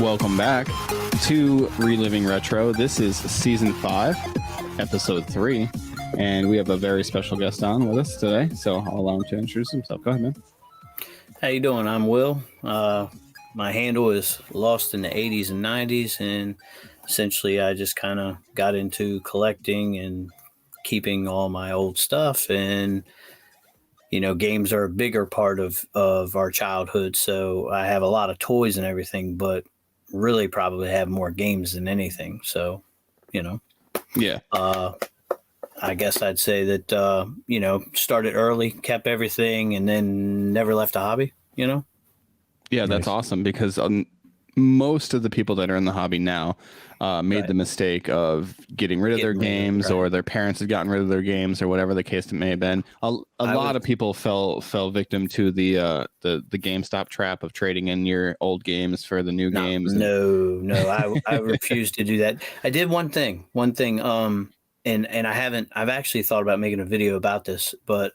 Welcome back to Reliving Retro. This is Season 5, Episode 3, and we have a very special guest on with us today, so I'll allow him to introduce himself. Go ahead, man. How you doing? I'm Will. My handle is Lost in the 80s and 90s, and essentially I just kind of got into collecting and keeping all my old stuff, and games are a bigger part of our childhood, so I have a lot of toys and everything, but really probably have more games than anything. So, Yeah. I guess I'd say that, started early, kept everything, and then never left a hobby, Yeah, Nice. that's awesome because most of the people that are in the hobby now made the mistake of getting rid of their games, or their parents had gotten rid of their games, or whatever the case it may have been. A lot of people fell victim to the GameStop trap of trading in your old games for the new games. No, I refuse to do that. I did one thing, and I've actually thought about making a video about this, but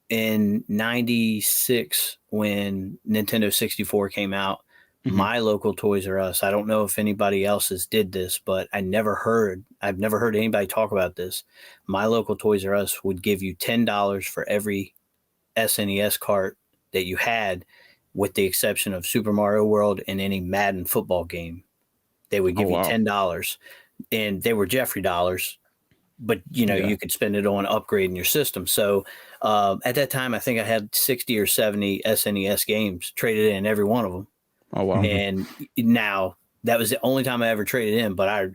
in 96, when Nintendo 64 came out, my local Toys R Us, I don't know if anybody else's did this, but I've never heard anybody talk about this. My local Toys R Us would give you $10 for every SNES cart that you had, with the exception of Super Mario World and any Madden football game. They would give you $10, and they were Jeffrey dollars, but you could spend it on upgrading your system. So at that time, I think I had 60 or 70 SNES games traded in, every one of them. Oh, wow. And now that was the only time I ever traded in, but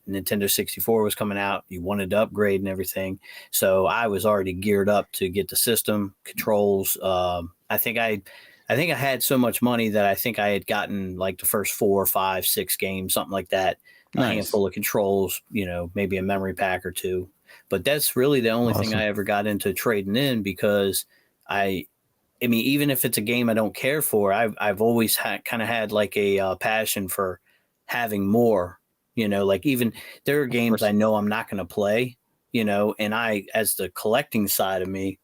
Nintendo 64 was coming out. You wanted to upgrade and everything. So I was already geared up to get the system controls. I think I had so much money that I think I had gotten like the first 4, 5, 6 games, something like that. Nice. A handful of controls, maybe a memory pack or two. But that's really the only thing I ever got into trading in, because I mean, even if it's a game I don't care for, I've always kind of had like a passion for having more, like even there are games I know I'm not going to play, and I, as the collecting side of me,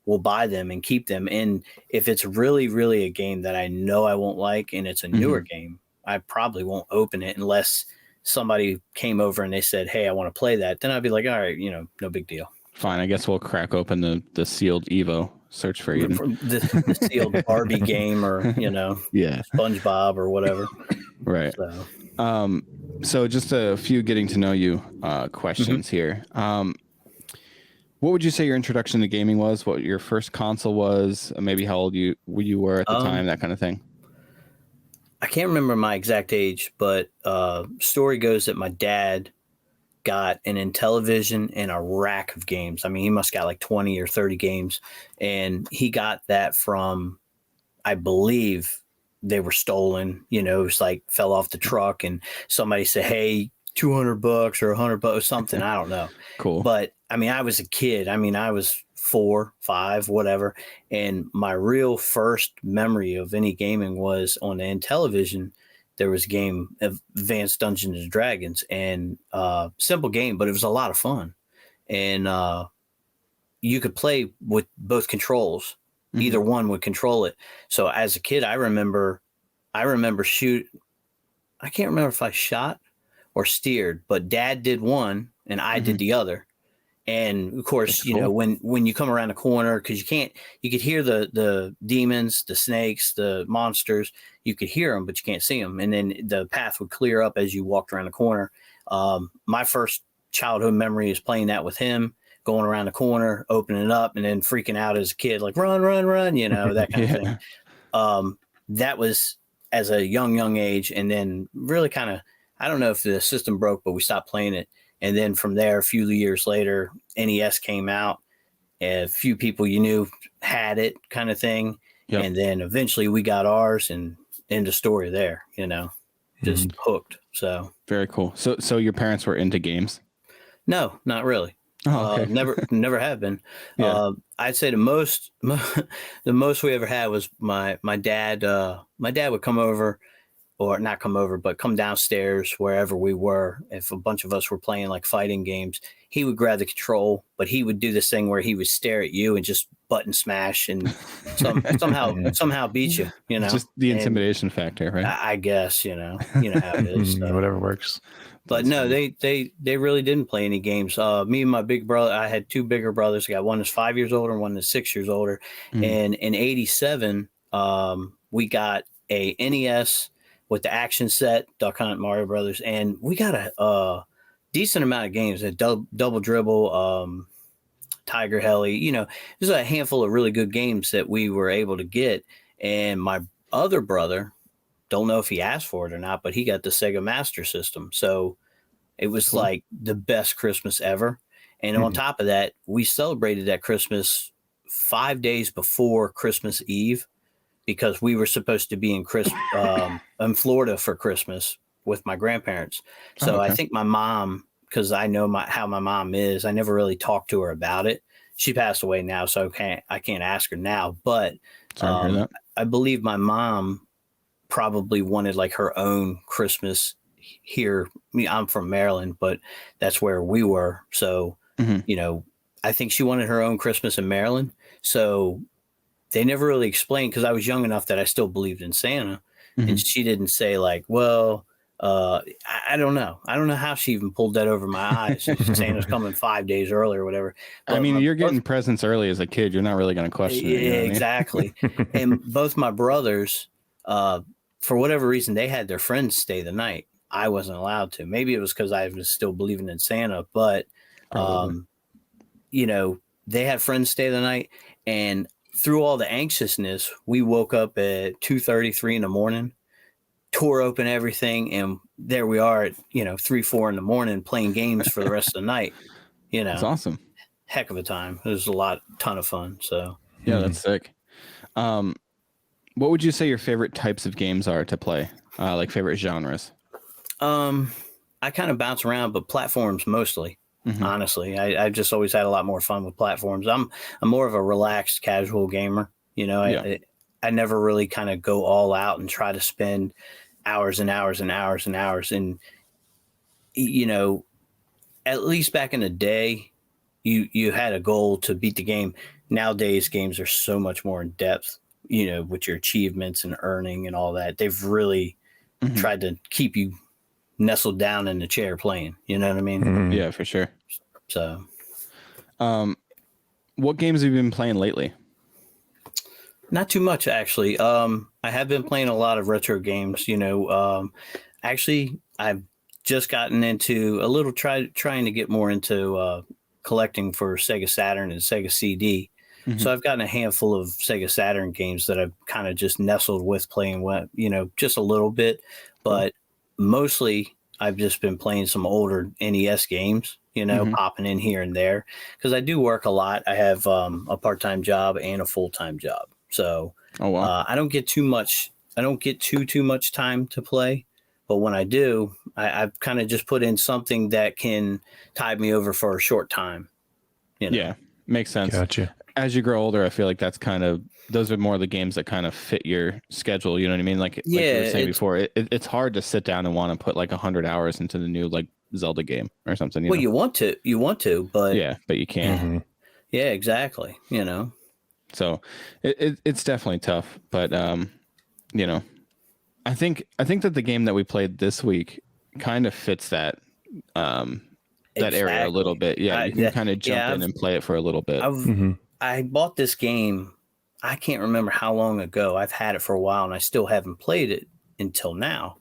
will buy them and keep them. And if it's really, really a game that I know I won't like, and it's a newer game, I probably won't open it unless somebody came over and they said, "Hey, I want to play that." Then I'd be like, "All right, no big deal." Fine, I guess we'll crack open the sealed Evo. Search for Eden. The sealed Barbie game, or SpongeBob or whatever. Right. So just a few getting to know you questions here. What would you say your introduction to gaming was? What your first console was? Maybe how old you were at the time? That kind of thing. I can't remember my exact age, but story goes that my dad got an Intellivision and a rack of games. I mean, he must got like 20 or 30 games, and he got that from, I believe they were stolen. It was like fell off the truck, and somebody said, "Hey, $200 or $100 or something." I don't know. Cool. But I mean, I was a kid. I mean, I was 4, 5, whatever. And my real first memory of any gaming was on the Intellivision. There was a game, Advanced Dungeons and Dragons, and simple game, but it was a lot of fun. And you could play with both controls. Either one would control it. So as a kid, I remember shoot. I can't remember if I shot or steered, but Dad did one and I did the other. And of course, cool. when you come around the corner, because you could hear the demons, the snakes, the monsters, you could hear them, but you can't see them. And then the path would clear up as you walked around the corner. My first childhood memory is playing that with him, going around the corner, opening it up, and then freaking out as a kid, like run, that kind of thing. That was as a young age. And then really kind of, I don't know if the system broke, but we stopped playing it. And then from there, a few years later, NES came out. A few people you knew had it, kind of thing. Yep. And then eventually we got ours, and end of story there, just hooked. So very cool. So your parents were into games? No, not really. Oh, okay. Never have been. Yeah. I'd say the most we ever had was my dad. My dad would come over, or not come over, but come downstairs wherever we were. If a bunch of us were playing like fighting games, he would grab the control, but he would do this thing where he would stare at you and just button smash and somehow beat you. You know, just the And intimidation factor, right? I guess you know how it is. So. Whatever works. But That's no, funny. they really didn't play any games. Me and my big brother, I had two bigger brothers. I got one that's 5 years older and one that's 6 years older. Mhm. And in '87, we got a NES with the action set, Duck Hunt, Mario Brothers, and we got a decent amount of games. A double dribble, Tiger Heli. You know, there's a handful of really good games that we were able to get. And my other brother, don't know if he asked for it or not, but he got the Sega Master System. So it was Cool. like the best Christmas ever. And on top of that, we celebrated that Christmas 5 days before Christmas Eve because we were supposed to be in Florida for Christmas with my grandparents. So I think my mom, because I know how my mom is, I never really talked to her about it. She passed away now, so I can't ask her now. But Sorry to hear that. I believe my mom probably wanted like her own Christmas here. I mean, I'm from Maryland, but that's where we were. So, I think she wanted her own Christmas in Maryland. So they never really explained because I was young enough that I still believed in Santa. And she didn't say like, well, I don't know. I don't know how she even pulled that over my eyes. Santa's coming 5 days early or whatever. But I mean, you're getting presents early as a kid. You're not really going to question it. You know exactly. And both my brothers, for whatever reason, they had their friends stay the night. I wasn't allowed to. Maybe it was because I was still believing in Santa, but, they had friends stay the night. And through all the anxiousness, we woke up at 2:33 in the morning, tore open everything, and there we are at 3-4 in the morning playing games for the rest of the night. That's awesome. Heck of a time. It was ton of fun. So yeah, that's sick. What would you say your favorite types of games are to play? Like favorite genres? I kind of bounce around, but platforms mostly. Honestly, I just always had a lot more fun with platforms. I'm more of a relaxed, casual gamer. I never really kind of go all out and try to spend hours and hours and hours and hours. And at least back in the day, you had a goal to beat the game. Nowadays, games are so much more in depth. With your achievements and earning and all that, they've really tried to keep you nestled down in the chair playing. You know what I mean? Yeah, for sure. So, what games have you been playing lately? Not too much, actually. I have been playing a lot of retro games. Actually, I've just gotten into a little trying to get more into collecting for Sega Saturn and Sega CD. So I've gotten a handful of Sega Saturn games that I've kind of just nestled with playing with, just a little bit. But mostly I've just been playing some older NES games, popping in here and there because I do work a lot. I have a part-time job and a full-time job. So I don't get too much. I don't get too much time to play. But when I do, I've kind of just put in something that can tide me over for a short time. Yeah, makes sense. Gotcha. As you grow older, I feel like those are more the games that kind of fit your schedule. You know what I mean? Like you were saying before, it's hard to sit down and want to put like 100 hours into the new like Zelda game or something. You want to, but but you can't. Yeah, exactly. So it's definitely tough, but I think that the game that we played this week kind of fits that area a little bit. Yeah, you can kind of jump in and play it for a little bit. I bought this game. I can't remember how long ago. I've had it for a while, and I still haven't played it until now.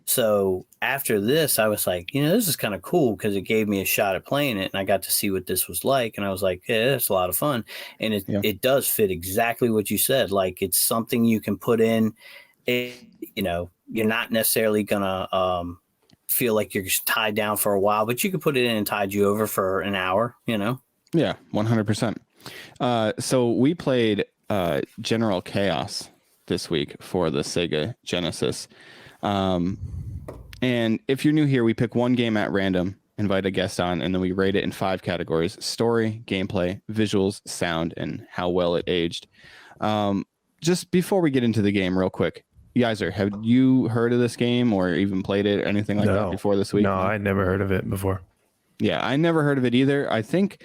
So after this, I was like, this is kind of cool because it gave me a shot at playing it, and I got to see what this was like. And I was like, yeah, that's a lot of fun. And it does fit exactly what you said. Like it's something you can put in. You're not necessarily gonna feel like you're just tied down for a while, but you could put it in and tide you over for an hour. Yeah, 100%. So we played General Chaos this week for the Sega Genesis. And if you're new here, we pick one game at random, invite a guest on, and then we rate it in 5 categories: story, gameplay, visuals, sound, and how well it aged. Just before we get into the game real quick, Yaiser, have you heard of this game or even played it or anything like that before this week? No, I'd never heard of it before. Yeah, I never heard of it either. I think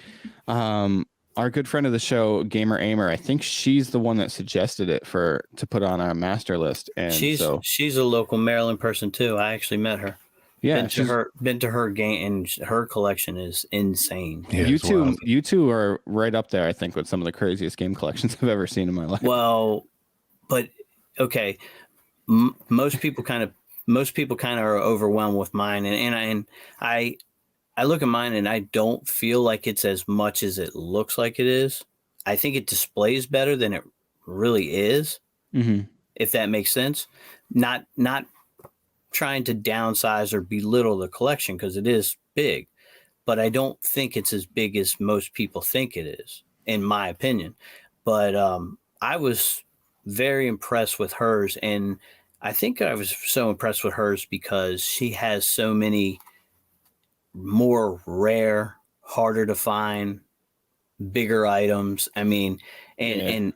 our our good friend of the show, Gamer Aimer, I think she's the one that suggested it to put on our master list. And she's a local Maryland person too. I actually met her. Yeah, been to her game, and her collection is insane. Yeah, you two are right up there, I think, with some of the craziest game collections I've ever seen in my life. Well, but okay, most people kind of are overwhelmed with mine, and I look at mine and I don't feel like it's as much as it looks like it is. I think it displays better than it really is, if that makes sense. Not trying to downsize or belittle the collection, because it is big, but I don't think it's as big as most people think it is, in my opinion. But I was very impressed with hers, and I think I was so impressed with hers because she has so many more rare, harder to find, bigger items. I mean, and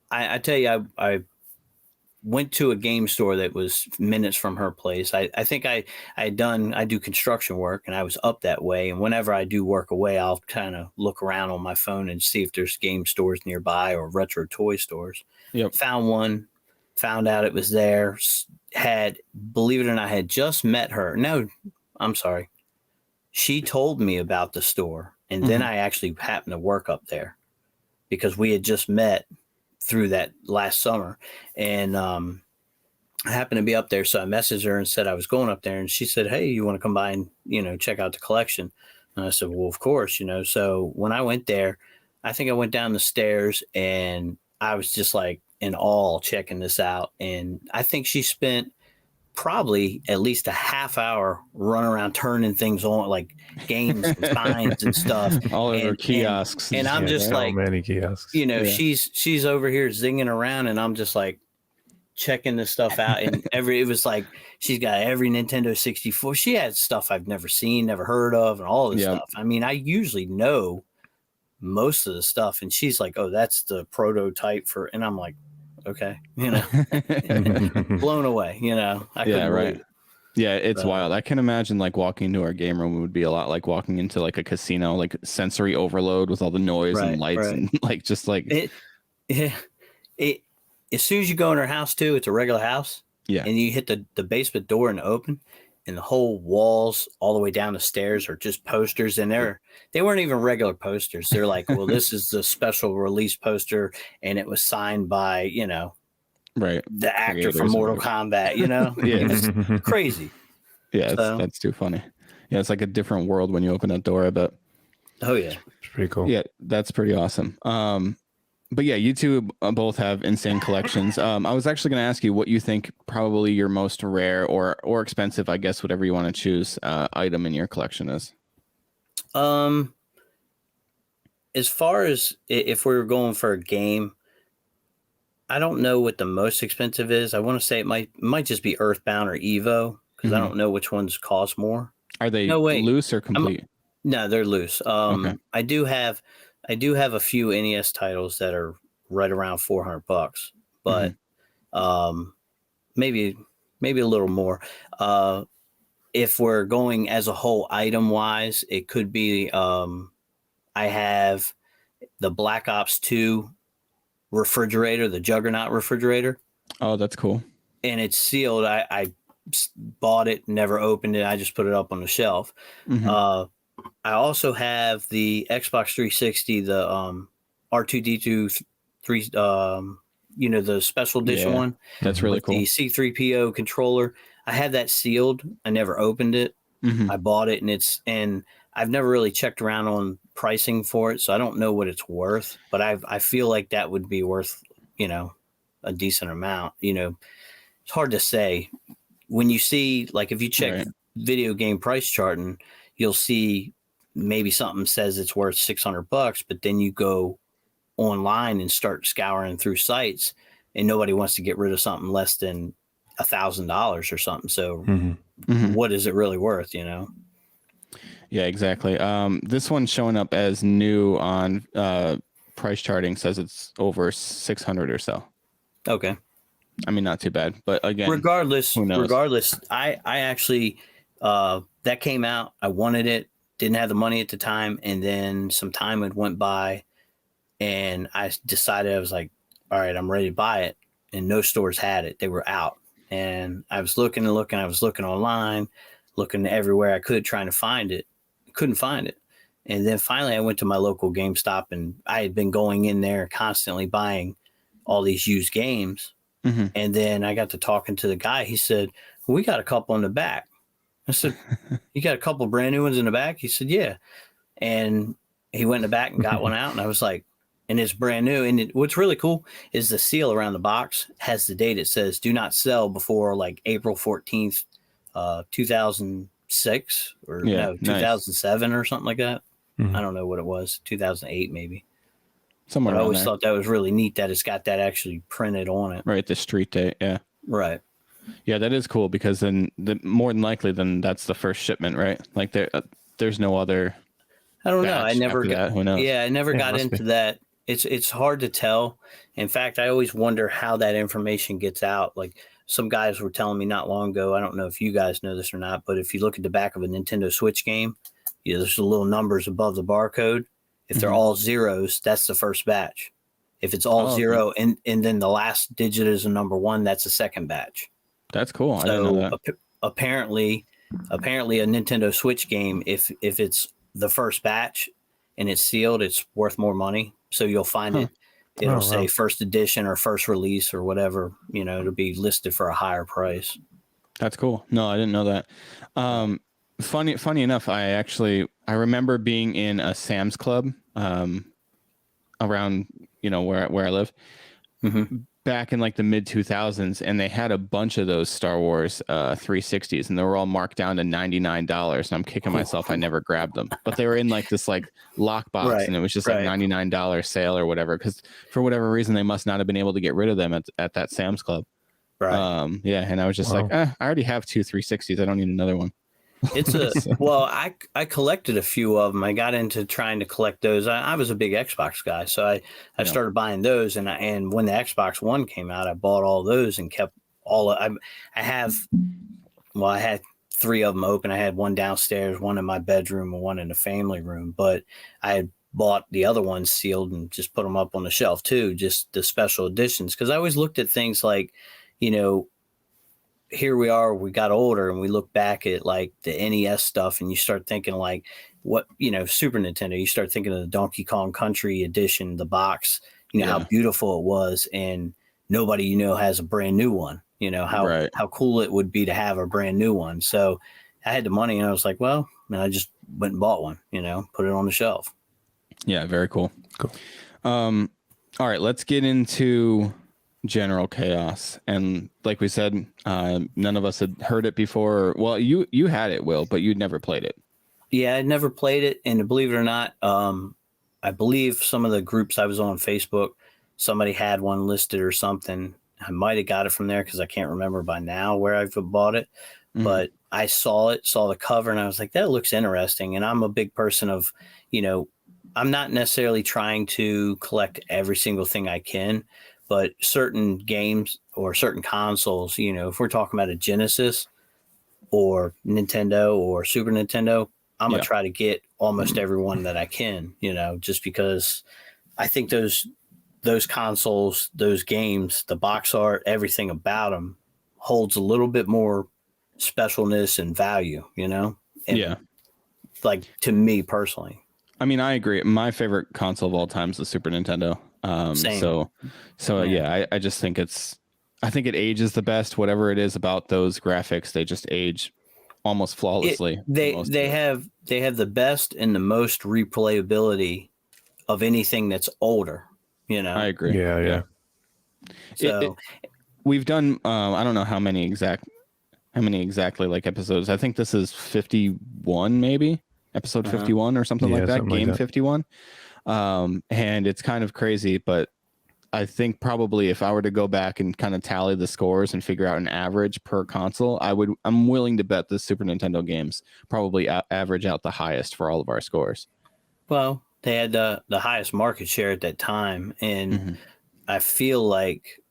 I tell you, I went to a game store that was minutes from her place. I think I do construction work, and I was up that way. And whenever I do work away, I'll kind of look around on my phone and see if there's game stores nearby or retro toy stores. Yep. Found one, found out it was there. Believe it or not, I had just met her. No, I'm sorry. She told me about the store, and then I actually happened to work up there because we had just met through that last summer, and I happened to be up there. So I messaged her and said I was going up there, and she said, "Hey, you want to come by and, check out the collection?" And I said, "Well, of course, So when I went there, I think I went down the stairs and I was just like in awe checking this out. And I think she spent probably at least a half hour running around turning things on, like games and signs and stuff, all over kiosks. And I'm just like, many kiosks. She's over here zinging around, and I'm just like checking this stuff out. And it was like she's got every Nintendo 64. She had stuff I've never seen, never heard of, and all this stuff. I mean, I usually know most of the stuff, and she's like, "Oh, that's the prototype for," and I'm like, okay, blown away, I couldn't believe it. Yeah, it's wild. I can imagine like walking into our game room would be a lot like walking into like a casino, like sensory overload with all the noise and lights and like just like it. As soon as you go in her house too, it's a regular house. Yeah, and you hit the basement door and open, and the whole walls all the way down the stairs are just posters, and they weren't even regular posters. They're like, well, this is the special release poster, and it was signed by, the actor from Mortal Kombat, It was crazy. Yeah, that's too funny. Yeah, it's like a different world when you open that door, I bet. Oh, yeah. It's pretty cool. Yeah, that's pretty awesome. But yeah, you two both have insane collections. I was actually going to ask you what you think probably your most rare or expensive, I guess, whatever you want to choose, item in your collection is. As far as if we were going for a game, I don't know what the most expensive is. I want to say it might just be Earthbound or Evo, because I don't know which ones cost more. Are they loose or complete? No, they're loose. Okay. I do have a few NES titles that are right around $400, but maybe a little more. If we're going as a whole item wise, it could be I have the Black Ops 2 refrigerator, the Juggernaut refrigerator. Oh, that's cool. And it's sealed. I bought it, never opened it. I just put it up on the shelf. I also have the Xbox 360, the R2D2 the special edition one. That's really cool. The C3PO controller. I had that sealed. I never opened it. I bought it, and I've never really checked around on pricing for it, so I don't know what it's worth. But I feel like that would be worth, a decent amount. It's hard to say. When you see, like, if you check video game price charting, you'll see maybe something says it's worth $600, but then you go online and start scouring through sites, and nobody wants to get rid of something less than $1,000 or something. So what is it really worth, Yeah, exactly. This one's showing up as new on price charting, says it's over 600 or so. Okay. I mean, not too bad, but again, regardless, I actually, that came out, I wanted it, didn't have the money at the time. And then some time had went by, and I decided, I was like, all right, I'm ready to buy it. And no stores had it. They were out. And I was looking and looking. I was looking online, looking everywhere I could, trying to find it. Couldn't find it. And then finally I went to my local GameStop, and I had been going in there constantly buying all these used games. Mm-hmm. And then I got to talking to the guy. He said, well, we got a couple in the back. I said, you got a couple brand new ones in the back? He said, yeah. And he went in the back and got one out. And I was like, and it's brand new. And what's really cool is the seal around the box has the date. It says do not sell before like April 14th, 2006 or 2007 or something like that. Mm-hmm. I don't know what it was. 2008 maybe. Somewhere. But I always thought that was really neat that it's got that actually printed on it. Right. The street date. Yeah. Right. Yeah, that is cool, because then more than likely then that's the first shipment, right? Like there's no other. I don't know. I never got. Who knows? Yeah, I never got into that. It's hard to tell. In fact, I always wonder how that information gets out. Like some guys were telling me not long ago, I don't know if you guys know this or not, but if you look at the back of a Nintendo Switch game, there's the little numbers above the barcode. If they're all zeros, that's the first batch. If it's all zero and then the last digit is a number 1, that's the second batch. That's cool. So I didn't know that. Apparently a Nintendo Switch game, if it's the first batch and it's sealed, it's worth more money. So you'll find it'll say first edition or first release or whatever, it'll be listed for a higher price. That's cool. No, I didn't know that. Funny enough, I remember being in a Sam's Club around, where I live back in like the mid 2000s, and they had a bunch of those Star Wars 360s, and they were all marked down to $99. And I'm kicking myself I never grabbed them, but they were in like this like lockbox, and it was just like $99 sale or whatever, because for whatever reason they must not have been able to get rid of them at that Sam's Club. Right. And I was just like, I already have 2 360s. I don't need another one. It's well, I collected a few of them. I got into trying to collect those. I was a big Xbox guy, so I started buying those. And when the Xbox One came out, I bought all those and kept all. I had 3 of them open. I had one downstairs, one in my bedroom, and one in the family room. But I had bought the other ones sealed and just put them up on the shelf too, just the special editions. Because I always looked at things like, here we are, we got older, and we look back at like the NES stuff, and you start thinking like what, Super Nintendo, you start thinking of the Donkey Kong Country edition, the box, how beautiful it was, and nobody, has a brand new one, how cool it would be to have a brand new one. So I had the money, and I was like, well, and I just went and bought one, put it on the shelf. Yeah. Very cool. All right, let's get into General Chaos. And like we said, none of us had heard it before. Well, you had it, Will, but you'd never played it. Yeah, I'd never played it, and believe it or not, I believe some of the groups I was on Facebook, somebody had one listed or something. I might have got it from there because I can't remember by now where I've bought it, but I saw the cover, and I was like, that looks interesting. And I'm a big person of, I'm not necessarily trying to collect every single thing I can, but certain games or certain consoles, if we're talking about a Genesis or Nintendo or Super Nintendo, I'm going to try to get almost every one that I can, just because I think those consoles, those games, the box art, everything about them holds a little bit more specialness and value, and like to me personally. I mean, I agree. My favorite console of all time is the Super Nintendo. Same. So I just think I think it ages the best. Whatever it is about those graphics, they just age almost flawlessly. They have the best and the most replayability of anything that's older. I agree. Yeah. So we've done. I don't know how many exactly like episodes. I think this is 51, maybe episode 51 or something like that. Something Game like that. 51. And it's kind of crazy, but I think probably if I were to go back and kind of tally the scores and figure out an average per console, I'm willing to bet the Super Nintendo games probably average out the highest for all of our scores. Well, they had the highest market share at that time, and I feel like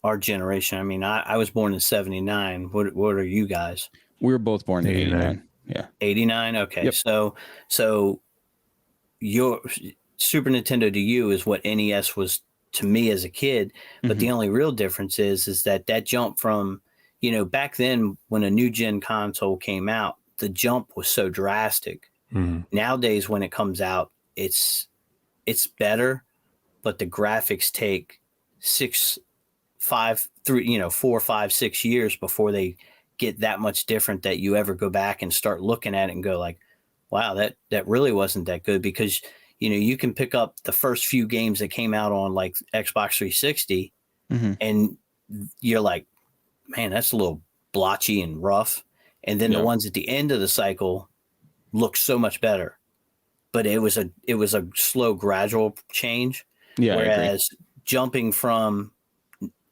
our generation. I mean, I was born in '79. What are you guys? We were both born in '89. Yeah, 89. Okay, yep. So Super Nintendo to you is what NES was to me as a kid. But the Mhm. only real difference is that jump from, back then when a new gen console came out, the jump was so drastic. Nowadays, when it comes out, it's better, but the graphics take 4, 5, 6 years before they get that much different that you ever go back and start looking at it and go like, wow, that really wasn't that good. Because you can pick up the first few games that came out on like Xbox 360 Mhm. and you're like, man, that's a little blotchy and rough. And then the Yeah. ones at the end of the cycle look so much better. But it was a slow, gradual change. Yeah, I agree. Whereas jumping from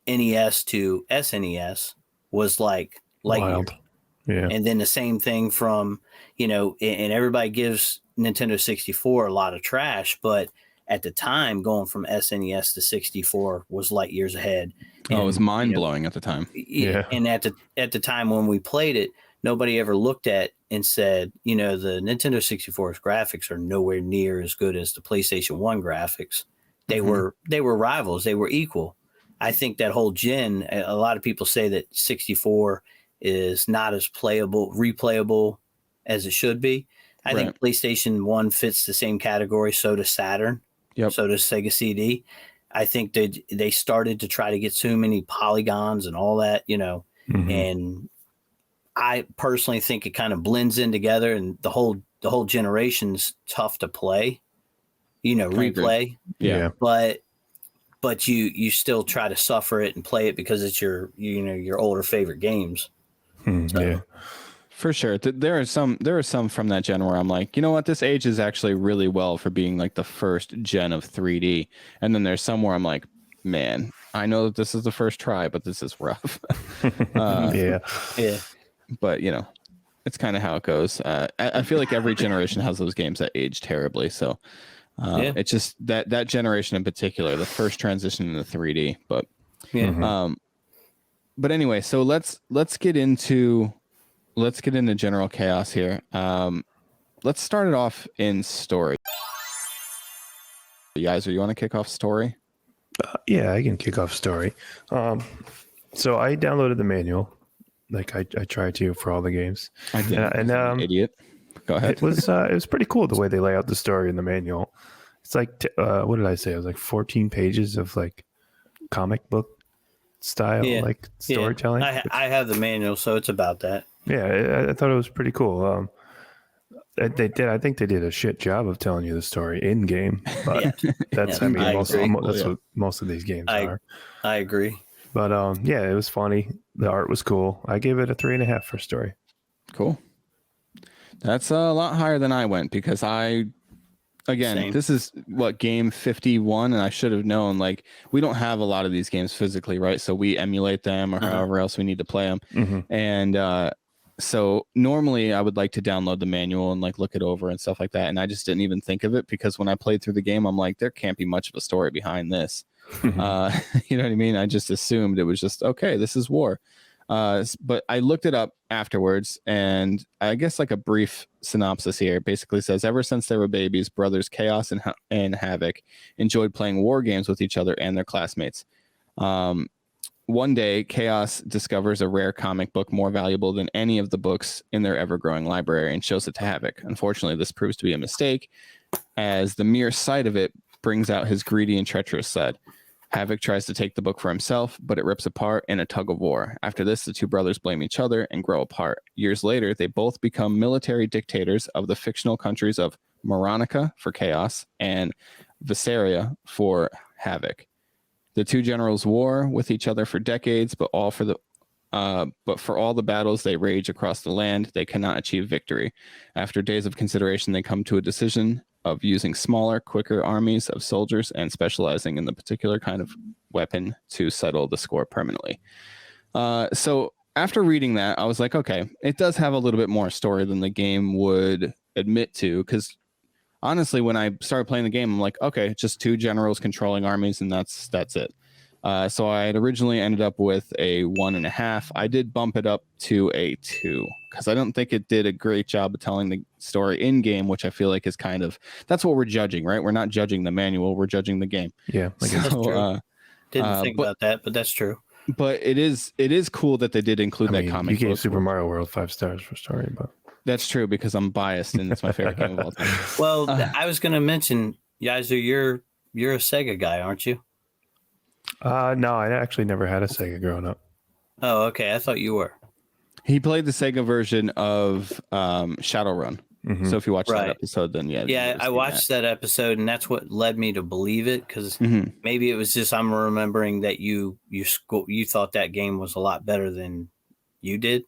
NES to SNES was like light Wild. years. Yeah. And then the same thing from, and everybody gives Nintendo 64 a lot of trash, but at the time, going from SNES to 64 was light years ahead. Oh, it was And, mind blowing at the time. Yeah. And at the time when we played it, nobody ever looked at and said, the Nintendo 64's graphics are nowhere near as good as the PlayStation 1 graphics. They were rivals. They were equal. I think that whole gen, a lot of people say that 64 is not as replayable as it should be. I think PlayStation 1 fits the same category. So does Saturn. Yep. So does Sega CD. I think they started to try to get so many polygons and all that, and I personally think it kind of blends in together, and the whole generation's tough to play, replay. Yeah. But you still try to suffer it and play it because it's your older favorite games. Yeah. For sure. There are some from that gen where I'm like, you know what, this ages actually really well for being like the first gen of 3D. And then there's some where I'm like, man, I know that this is the first try, but this is rough. Yeah. But it's kind of how it goes. I feel like every generation has those games that age terribly. So it's just that generation in particular, the first transition into 3D. But but anyway, so let's get into general chaos here. Let's start it off in story. Yaiser, you want to kick off story? Yeah, I can kick off story. So I downloaded the manual, like I tried to for all the games. I did. And idiot. Go ahead. it was pretty cool the way they lay out the story in the manual. It's like what did I say? It was like 14 pages of like comic book style like storytelling. I have the manual, so it's about that. Yeah, I thought it was pretty cool. I think they did a shit job of telling you the story in game, but that's what most of these games are. I agree. But it was funny. The art was cool. I gave it a 3.5 for story. Cool. That's a lot higher than I went because this is what, game 51, and I should have known, like, we don't have a lot of these games physically, right? So we emulate them or however else we need to play them. And so normally I would like to download the manual and like look it over and stuff like that. And I just didn't even think of it because when I played through the game, I'm like, there can't be much of a story behind this. You know what I mean? I just assumed it was just, okay, this is war. But I looked it up afterwards, and I guess like a brief synopsis here basically says, ever since they were babies, brothers Chaos and Havoc enjoyed playing war games with each other and their classmates. One day, Chaos discovers a rare comic book more valuable than any of the books in their ever-growing library and shows it to Havoc. Unfortunately, this proves to be a mistake, as the mere sight of it brings out his greedy and treacherous side. Havoc tries to take the book for himself, but it rips apart in a tug of war. After this, the two brothers blame each other and grow apart. Years later, they both become military dictators of the fictional countries of Moronica for Chaos and Visaria for Havoc. The two generals war with each other for decades, but for all the battles they rage across the land, they cannot achieve victory. After days of consideration, they come to a decision of using smaller, quicker armies of soldiers and specializing in the particular kind of weapon to settle the score permanently. So after reading that, I was like, okay, it does have a little bit more story than the game would admit to, because honestly, when I started playing the game, I'm like, okay, just two generals controlling armies, and that's it. So I had originally ended up with a 1.5. I did bump it up to a 2 because I don't think it did a great job of telling the story in game, which I feel like is kind of, that's what we're judging, right? We're not judging the manual, we're judging the game. Yeah, I guess. That's true. Didn't think about that, but that's true. But it is cool that they did include that comic. You gave Super Mario World 5 stars for story, but that's true because I'm biased and it's my favorite game of all time. Well, I was going to mention, Yaiser, you're a Sega guy, aren't you? No, I actually never had a Sega growing up. Oh, okay. I thought you were. He played the Sega version of Shadowrun. Mm-hmm. So if you watch that episode, then yeah, I watched that episode, and that's what led me to believe it. Because maybe it was just I'm remembering that you thought that game was a lot better than you did,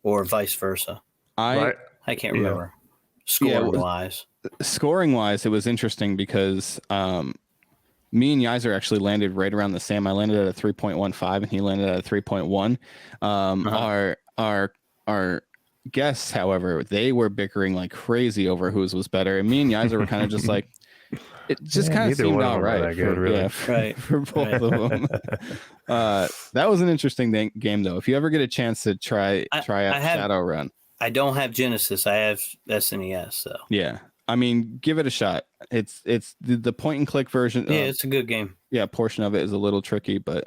or vice versa. I can't remember scoring wise. It was interesting because me and Yaiser actually landed right around the same. I landed at a 3.15 and he landed at a 3.1. Our guests, however, they were bickering like crazy over whose was better. And me and Yaiser were kind of just like, it just kind of seemed all right. For both of them. That was an interesting game though. If you ever get a chance to try out Shadowrun. I don't have Genesis. I have SNES. So yeah. I mean, give it a shot. It's the point and click version. Yeah, it's a good game. Yeah, portion of it is a little tricky, but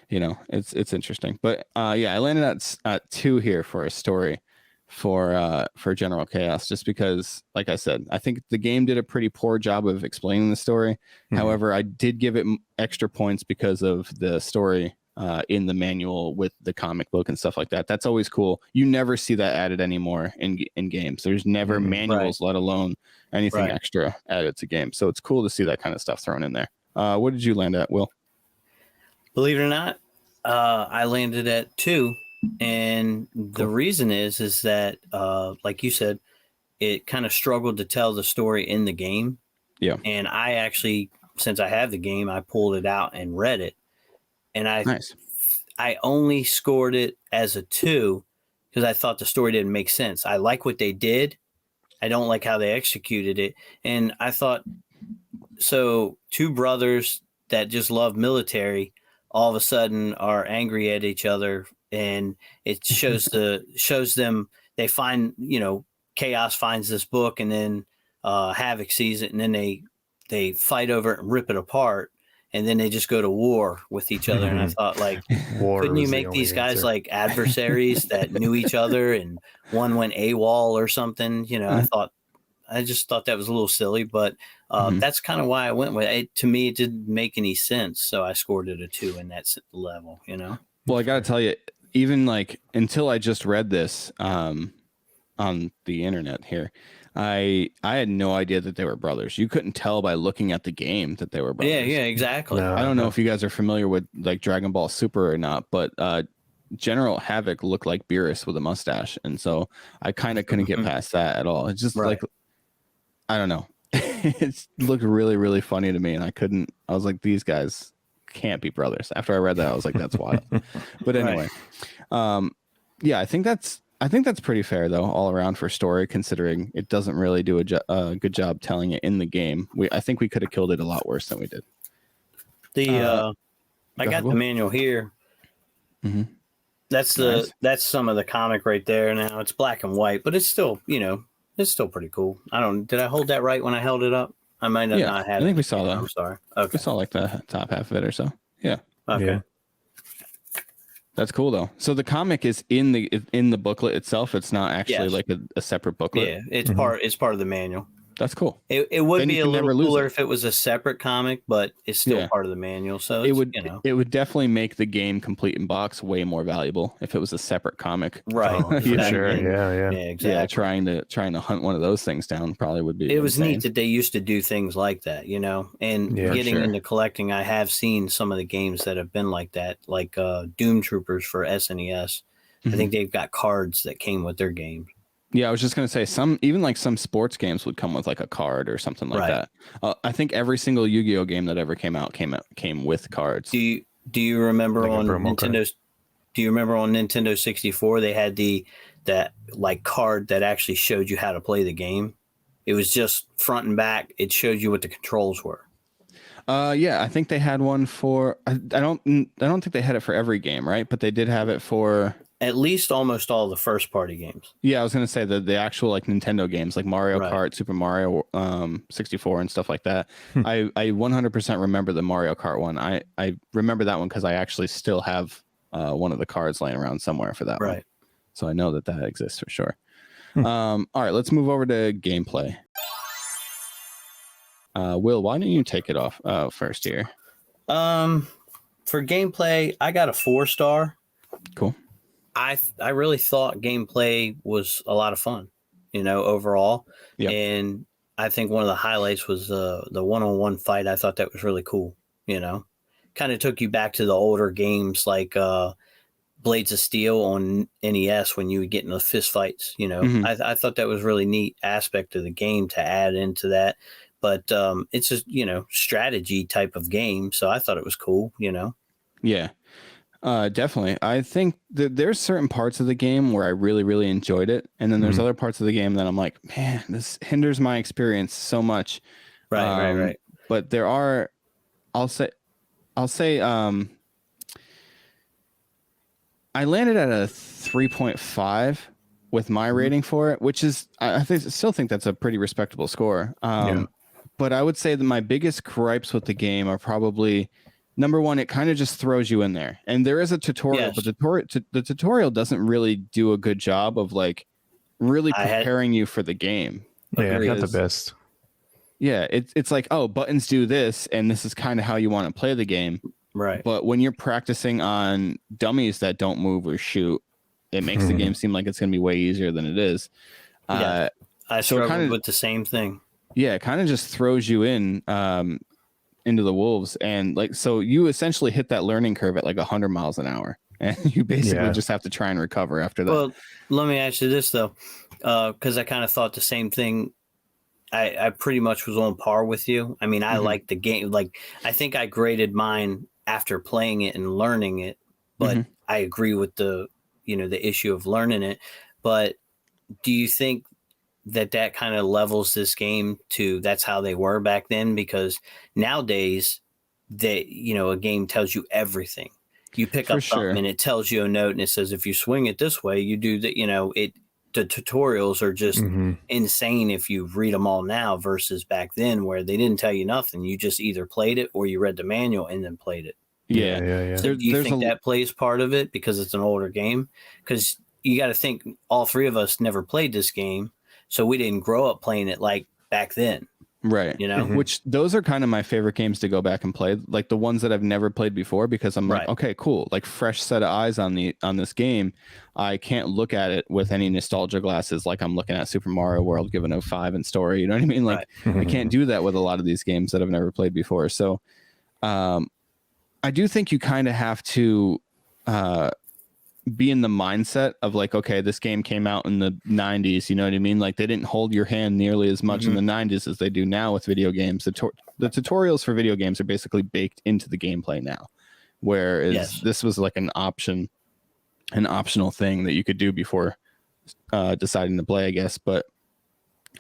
it's interesting. But I landed at 2 here for a story for General Chaos, just because, like I said, I think the game did a pretty poor job of explaining the story. Mm-hmm. However, I did give it extra points because of the story in the manual with the comic book and stuff like that. That's always cool. You never see that added anymore in games. There's never manuals, let alone anything extra added to games. So it's cool to see that kind of stuff thrown in there. What did you land at, Will? Believe it or not, I landed at 2. And the reason is that, like you said, it kind of struggled to tell the story in the game. Yeah. And I actually, since I have the game, I pulled it out and read it. And I only scored it as a 2 because I thought the story didn't make sense. I like what they did. I don't like how they executed it. And I thought, so 2 brothers that just love military all of a sudden are angry at each other. And it shows them, they find, Chaos finds this book, and then Havoc sees it, and then they fight over it and rip it apart. And then they just go to war with each other. And I thought, like, couldn't you make these guys like adversaries that knew each other and one went AWOL or something? I just thought that was a little silly, but that's kind of why I went with it. To me, it didn't make any sense. So I scored it a 2 in that level, Well, I got to tell you, even like until I just read this on the internet here, I had no idea that they were brothers. You couldn't tell by looking at the game that they were brothers. Yeah, exactly. I don't know if you guys are familiar with like Dragon Ball Super or not, but General Havoc looked like Beerus with a mustache, and so I kind of couldn't get past that at all. It's just like, I don't know. It looked really, really funny to me, and I was like, these guys can't be brothers. After I read that, I was like, that's wild. But anyway, I think that's pretty fair though, all around for story, considering it doesn't really do a good job telling it in the game. I think we could have killed it a lot worse than we did. I got the manual here. Mm-hmm. That's some of the comic right there. Now it's black and white, but it's still, it's still pretty cool. Did I hold that right when I held it up? I might have not had it. I think we saw that. I'm sorry. Okay. We saw like the top half of it or so. Yeah. Okay. Yeah. That's cool though. So the comic is in the booklet itself. It's not actually like a separate booklet. Yeah, it's part of the manual. That's cool. It would be a little cooler if it was a separate comic, but it's still part of the manual. So it would definitely make the game complete in box way more valuable if it was a separate comic. Right. Sure. Yeah. Exactly. Yeah. Trying to hunt one of those things down probably would be. It was neat that they used to do things like that, and getting into collecting. I have seen some of the games that have been like that, like Doom Troopers for SNES. Mm-hmm. I think they've got cards that came with their games. Yeah, I was just going to say some sports games would come with like a card or something like that. I think every single Yu-Gi-Oh game that ever came out came with cards. Do you remember like on Nintendo? Do you remember on Nintendo 64 they had that like card that actually showed you how to play the game? It was just front and back. It showed you what the controls were. Yeah, I think they had one for. I don't think they had it for every game, right? But they did have it for at least almost all the first party games. Yeah, I was gonna say the actual like Nintendo games, like Mario Kart, Super Mario 64, and stuff like that. I 100% remember the Mario Kart one. I remember that one because I actually still have one of the cards laying around somewhere for that one. So I know that exists for sure. All right, let's move over to gameplay. Will, why don't you take it off first here? For gameplay, I got a 4-star. Cool. I really thought gameplay was a lot of fun, overall. Yep. And I think one of the highlights was the one-on-one fight. I thought that was really cool. Kind of took you back to the older games like Blades of Steel on NES when you would get in the fist fights. I thought that was really neat aspect of the game to add into that. But it's just, strategy type of game. So I thought it was cool, Yeah, definitely. I think that there's certain parts of the game where I really, really enjoyed it. And then there's other parts of the game that I'm like, man, this hinders my experience so much. Right. But there are, I'll say, I landed at a 3.5 with my rating for it, which is, I still think that's a pretty respectable score. But I would say that my biggest gripes with the game are probably, number one, it kind of just throws you in there. And there is a tutorial, but the tutorial doesn't really do a good job of like really preparing you for the game. Yeah, not the best. Yeah, it's like, oh, buttons do this, and this is kind of how you want to play the game. Right. But when you're practicing on dummies that don't move or shoot, it makes the game seem like it's going to be way easier than it is. I struggled with the same thing. Yeah, it kind of just throws you in into the wolves, and like, so you essentially hit that learning curve at like 100 miles an hour, and you basically just have to try and recover after that. Well, let me ask you this though, because I kind of thought the same thing. I pretty much was on par with you. I mean, I liked the game. Like, I think I graded mine after playing it and learning it, but I agree with the issue of learning it. But do you think that kind of levels this game to that's how they were back then? Because nowadays a game tells you everything. You pick up something and it tells you a note and it says, if you swing it this way, you do that. The tutorials are just insane if you read them all now versus back then where they didn't tell you nothing. You just either played it or you read the manual and then played it. Yeah. So do you think that plays part of it because it's an older game? Because you got to think all three of us never played this game. So we didn't grow up playing it like back then. Right. Which those are kind of my favorite games to go back and play, like the ones that I've never played before, because I'm like, okay, cool. Like fresh set of eyes on this game. I can't look at it with any nostalgia glasses. Like I'm looking at Super Mario World given a 5 in story. You know what I mean? Like I can't do that with a lot of these games that I've never played before. So I do think you kind of have to be in the mindset of like, okay, this game came out in the 90s, you know what I mean? Like they didn't hold your hand nearly as much in the 90s as they do now with video games. The tutorials for video games are basically baked into the gameplay now, whereas this was like an optional thing that you could do before deciding to play, I guess. But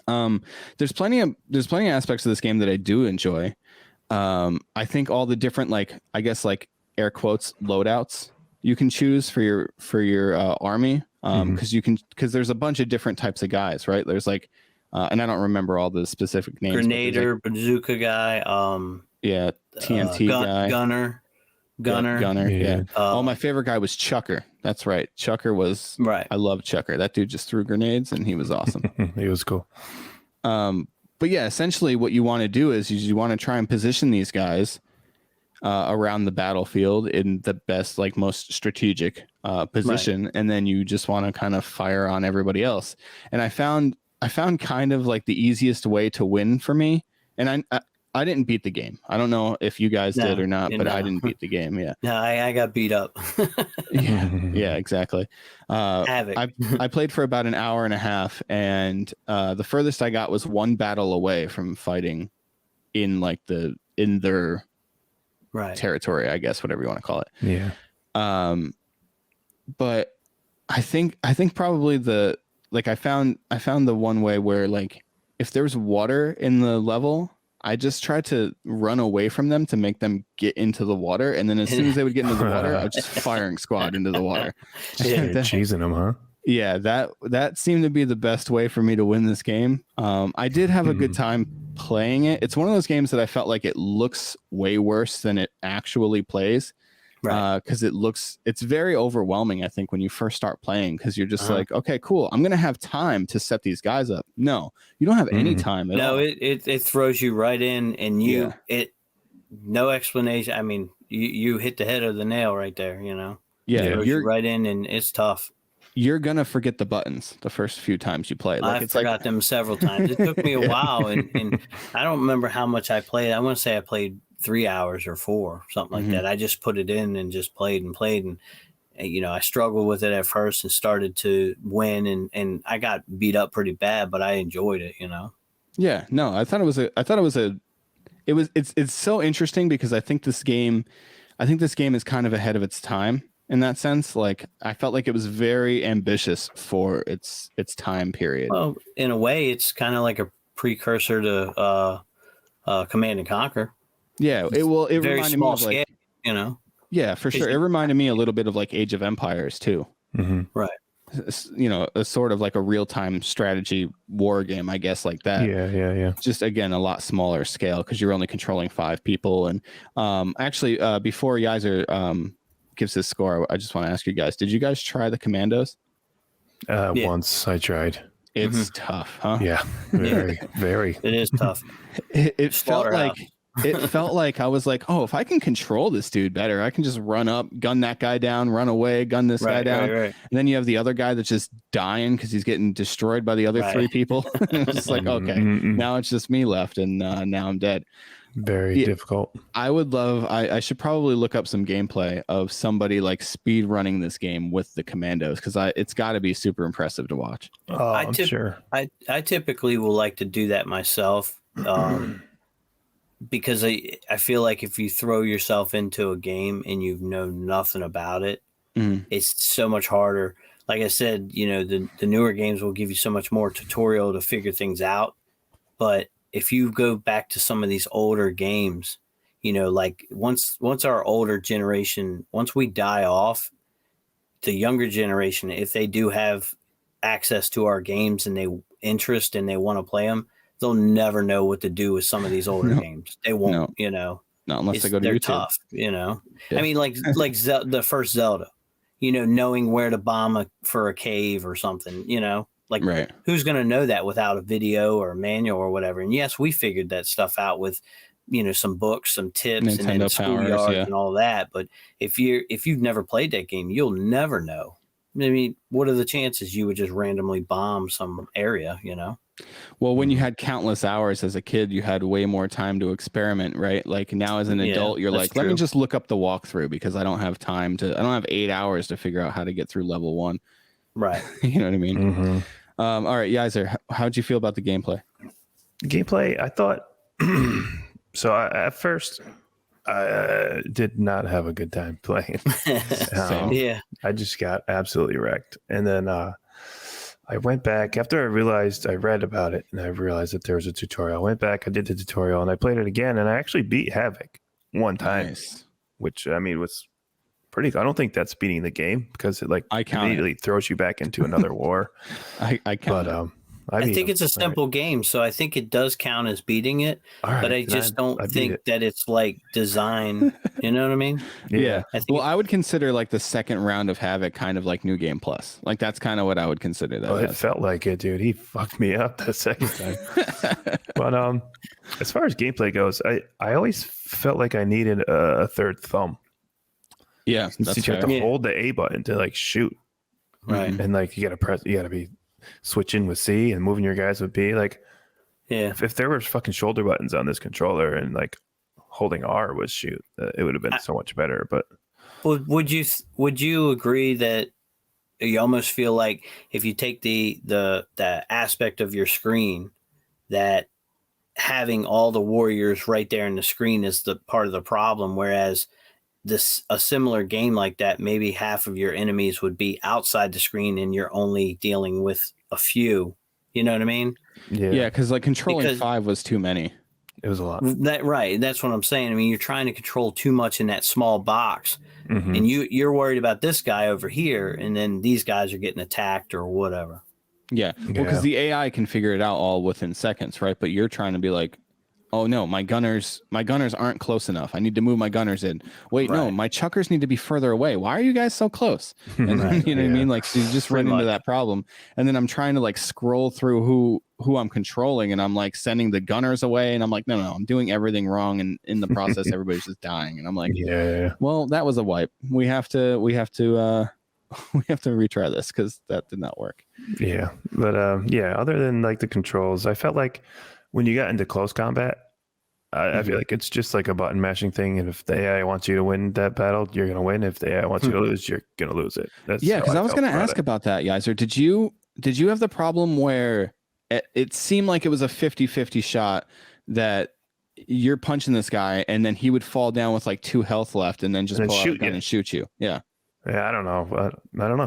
there's plenty of aspects of this game that I do enjoy. I think all the different, like, I guess like air quotes loadouts you can choose for your army, because there's a bunch of different types of guys, right? There's like and I don't remember all the specific names. Grenader, like, bazooka guy, TNT guy, gunner. Yeah. My favorite guy was Chucker. That's right. Chucker was right. I love Chucker. That dude just threw grenades and he was awesome. He was cool. But yeah, essentially what you want to do is you want to try and position these guys around the battlefield in the best, like most strategic position, and then you just want to kind of fire on everybody else. And I found kind of like the easiest way to win for me. And I didn't beat the game. I don't know if you guys did or not, but I didn't beat the game. Yeah. No, I got beat up. Yeah, exactly. I played for about an hour and a half, and the furthest I got was one battle away from fighting in their territory, I guess, whatever you want to call it. Yeah. But I think probably I found the one way where, like, if there's water in the level, I just tried to run away from them to make them get into the water, and then as soon as they would get into the water, I was just firing squad into the water. You're cheesing them, huh? Yeah, that seemed to be the best way for me to win this game. I did have a good time playing it. It's one of those games that I felt like it looks way worse than it actually plays. Right. Because it's very overwhelming, I think, when you first start playing, because you're just like, okay, cool, I'm gonna have time to set these guys up. No, you don't have any time at all. No, it throws you right in, and no explanation. I mean, you hit the head of the nail right there, you know. Yeah, you're right in, and it's tough. You're gonna forget the buttons the first few times you play. I forgot them several times. It took me a while, and I don't remember how much I played. I want to say I played 3 hours or 4, something like that. I just put it in and just played, and you know, I struggled with it at first and started to win, and I got beat up pretty bad, but I enjoyed it, you know. Yeah, no, it's so interesting, because I think this game is kind of ahead of its time in that sense. Like, I felt like it was very ambitious for its time period. Well, in a way, it's kind of like a precursor to Command and Conquer. Yeah, it reminded me of scale, like, you know. Yeah, for sure. It reminded me a little bit of like Age of Empires too. Right. You know, a sort of like a real-time strategy war game, I guess, like that. Yeah. Just, again, a lot smaller scale, because you're only controlling 5 people. And actually, before Yaiser gives his score, I just want to ask you guys, did you guys try the Commandos? Once I tried. It's tough, huh? Yeah, very. It is tough. It felt like I was like, oh, if I can control this dude better, I can just run up, gun that guy down, run away, gun this guy down. Right. And then you have the other guy that's just dying because he's getting destroyed by the other 3 people. It's like, okay, now it's just me left, and now I'm dead. Very difficult. I should probably look up some gameplay of somebody like speed running this game with the Commandos, because it's got to be super impressive to watch. Oh, I'm sure. I typically will like to do that myself. Because I feel like if you throw yourself into a game and you know nothing about it, it's so much harder. Like I said, you know, the newer games will give you so much more tutorial to figure things out. But if you go back to some of these older games, you know, like once our older generation, once we die off, the younger generation, if they do have access to our games and they want to play them, they'll never know what to do with some of these older games. They won't, you know. Not unless they go to they're YouTube. Tough, you know. Yeah. I mean, like the first Zelda, you know, knowing where to bomb for a cave or something, you know. Like, who's going to know that without a video or a manual or whatever? And yes, we figured that stuff out with, you know, some books, some tips, Nintendo and then schoolyards and all that. But if you've never played that game, you'll never know. I mean, what are the chances you would just randomly bomb some area, you know? Well, when you had countless hours as a kid, you had way more time to experiment, right? Like, now as an adult, you're like, let me just look up the walkthrough, because I don't have 8 hours to figure out how to get through level 1. Right. You know what I mean? All right, Yaiser, how'd you feel about the gameplay? Gameplay, I thought, so at first, I did not have a good time playing. I just got absolutely wrecked. And then I went back after I read about it, and I realized that there was a tutorial. I went back, I did the tutorial, and I played it again, and I actually beat Havoc one time, which, I mean, was pretty. I don't think that's beating the game, because it immediately throws you back into another war. I count. But I think it's a simple game, so I think it does count as beating it. But I just don't think that it's like design. You know what I mean? Yeah. I would consider like the second round of Havoc kind of like New Game Plus. Like, that's kind of what I would consider that. It felt like it, dude. He fucked me up the second time. But as far as gameplay goes, I always felt like I needed a third thumb. Yeah, you have to hold the A button to like shoot, right? And like you got to be switching with C and moving your guys with B. Like, if there were fucking shoulder buttons on this controller and like holding R was shoot, it would have been so much better. But would you agree that you almost feel like if you take the aspect of your screen, that having all the warriors right there in the screen is the part of the problem, whereas a similar game like that, maybe half of your enemies would be outside the screen and you're only dealing with a few. You know what I mean? Yeah, because like controlling 5 was too many. It was a lot. Right. That's what I'm saying. I mean, you're trying to control too much in that small box, and you're worried about this guy over here, and then these guys are getting attacked or whatever. Yeah. Well, because the AI can figure it out all within seconds, right? But you're trying to be like, oh no, my gunners aren't close enough. I need to move my gunners in. Wait, no, my chuckers need to be further away. Why are you guys so close? And you know what I mean? Like, so you just run into that problem. And then I'm trying to like scroll through who I'm controlling, and I'm like sending the gunners away, and I'm like, no, I'm doing everything wrong, and in the process, everybody's just dying. And I'm like, well, that was a wipe. We have to retry this because that did not work. Yeah, but other than like the controls, I felt like when you got into close combat, I feel like it's just like a button mashing thing, and if the AI wants you to win that battle, you're gonna win. If the AI wants you to lose, you're gonna lose it. Because I was gonna ask about that, Yaiser. Did you have the problem where it seemed like it was a 50-50 shot that you're punching this guy and then he would fall down with like 2 health left and then just pull out a gun and shoot you? Yeah, I don't know. I don't know.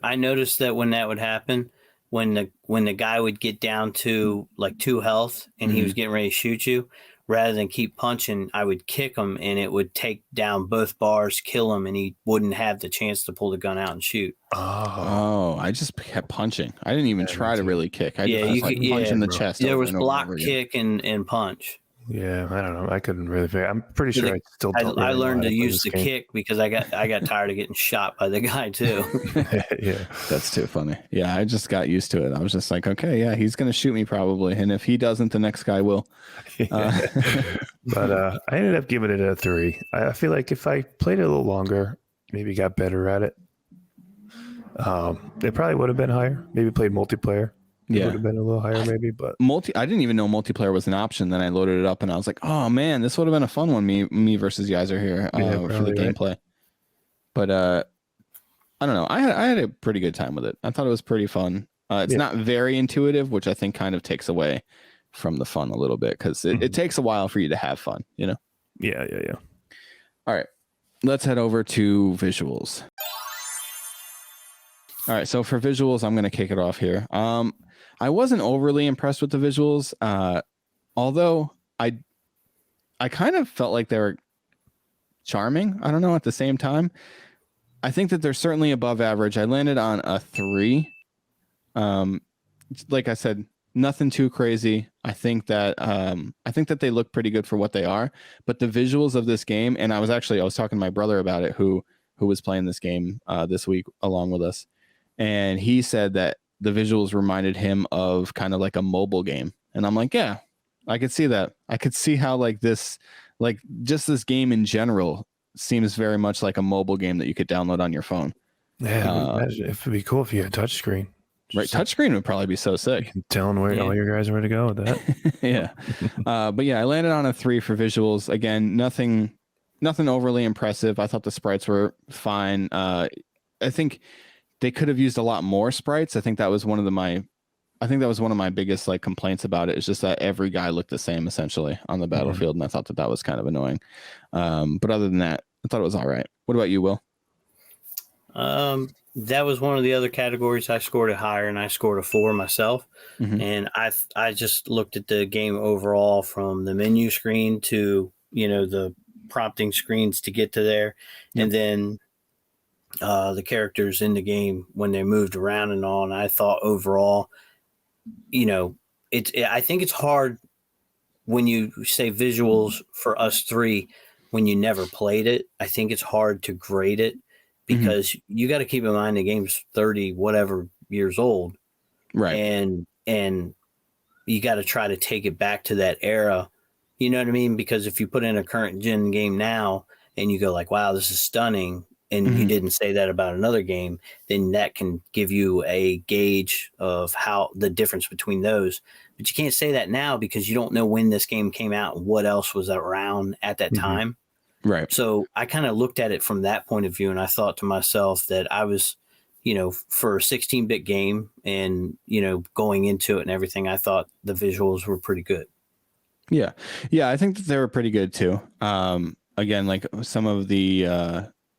I noticed that when that would happen, when the guy would get down to like 2 health and he was getting ready to shoot you, rather than keep punching, I would kick him and it would take down both bars, kill him, and he wouldn't have the chance to pull the gun out and shoot. Oh, I just kept punching. I didn't even try to really kick. I just like punch in the chest. There was block, kick, and punch. Yeah, I don't know. I couldn't really figure. I'm pretty sure I still don't. I learned to use the kick because I got tired of getting shot by the guy too. Yeah, that's too funny. Yeah, I just got used to it. I was just like, okay, yeah, he's gonna shoot me probably, and if he doesn't, the next guy will. But I ended up giving it a 3. I feel like if I played it a little longer, maybe got better at it, it probably would have been higher. Maybe played multiplayer. It would have been a little higher maybe, but I didn't even know multiplayer was an option. Then I loaded it up and I was like, oh man, this would have been a fun one. Me versus Yaiser here for the gameplay. But I don't know. I had a pretty good time with it. I thought it was pretty fun. It's not very intuitive, which I think kind of takes away from the fun a little bit because it takes a while for you to have fun, you know? Yeah. All right, let's head over to visuals. All right, so for visuals, I'm going to kick it off here. I wasn't overly impressed with the visuals, although I kind of felt like they were charming. I don't know, at the same time. I think that they're certainly above average. I landed on a 3. Like I said, nothing too crazy. I think that they look pretty good for what they are. But the visuals of this game, and I was talking to my brother about it, who was playing this game this week along with us, and he said that the visuals reminded him of kind of like a mobile game. And I'm like, yeah, I could see that. I could see how this game in general seems very much like a mobile game that you could download on your phone. Yeah, imagine it would be cool if you had a touchscreen. Right, touchscreen would probably be so sick. Telling where all your guys are to go with that. Yeah, but yeah, I landed on a 3 for visuals. Again, nothing overly impressive. I thought the sprites were fine. I think they could have used a lot more sprites. I think that was one of my biggest like complaints about it. Is just that every guy looked the same essentially on the battlefield, and I thought that was kind of annoying. But other than that, I thought it was all right. What about you, Will? That was one of the other categories. I scored it higher, and I scored a 4 myself. And I just looked at the game overall from the menu screen to the prompting screens to get to there, and then the characters in the game when they moved around and all. And I thought overall, I think it's hard when you say visuals for us 3 when you never played it. I think it's hard to grade it because you got to keep in mind the game's 30 whatever years old, right? And you got to try to take it back to that era. You know what I mean? Because if you put in a current gen game now and you go like, wow, this is stunning, and you didn't say that about another game, then that can give you a gauge of how the difference between those. But you can't say that now because you don't know when this game came out and what else was around at that time. Right. So I kind of looked at it from that point of view, and I thought to myself that I was, for a 16-bit game and, going into it and everything, I thought the visuals were pretty good. Yeah. Yeah, I think that they were pretty good too. Again, like some of the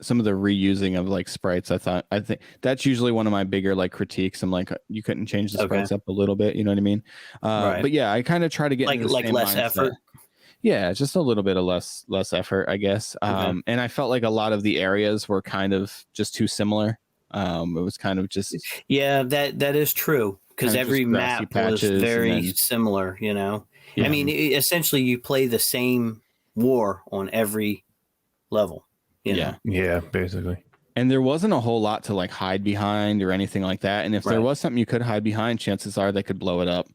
reusing of like sprites, I think that's usually one of my bigger like critiques. I'm like, you couldn't change the sprites up a little bit, you know what I mean? Right. But yeah, I kind of try to get like less mindset. Effort. Yeah, just a little bit of less effort, I guess. Okay. And I felt like a lot of the areas were kind of just too similar. It was kind of just Yeah, that is true, because kind of just every grassy map was patches, very and similar. You know, I yeah, mean, essentially, you play the same war on every level. You know, yeah, basically. and there wasn't a whole lot to like hide behind or anything like that. And if there Right. was something you could hide behind, chances are they could blow it up.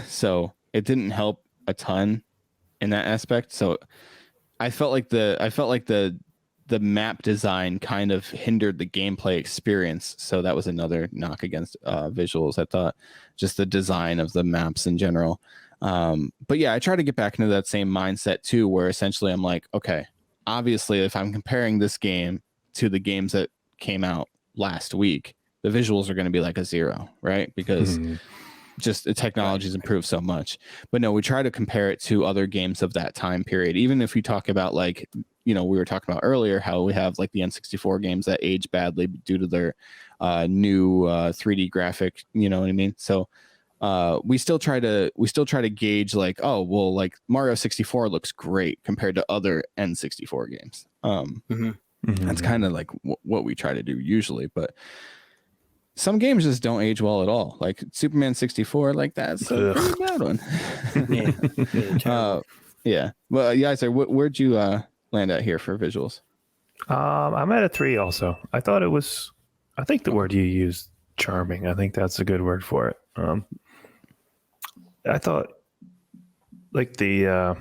So it didn't help a ton in that aspect. So I felt like the map design kind of hindered the gameplay experience. So that was another knock against visuals. I thought just the design of the maps in general. But yeah, I try to get back into that same mindset too, where essentially I'm like, okay, obviously if I'm comparing this game to the games that came out last week, the visuals are going to be like a 0, right? Because just the technology's improved so much. But no, we try to compare it to other games of that time period. Even if we talk about like, we were talking about earlier how we have like the N64 games that age badly due to their new 3D graphic, you know what I mean? So we still try to gauge like, oh, well, like Mario 64 looks great compared to other N64 games. That's kind of like what we try to do usually, but some games just don't age well at all. Like Superman 64, like that's a pretty bad one. Yeah. Well, Yaiser, where'd you land at here for visuals? I'm at a 3 also. I thought it was, I think the word you used, charming. I think that's a good word for it. I thought like the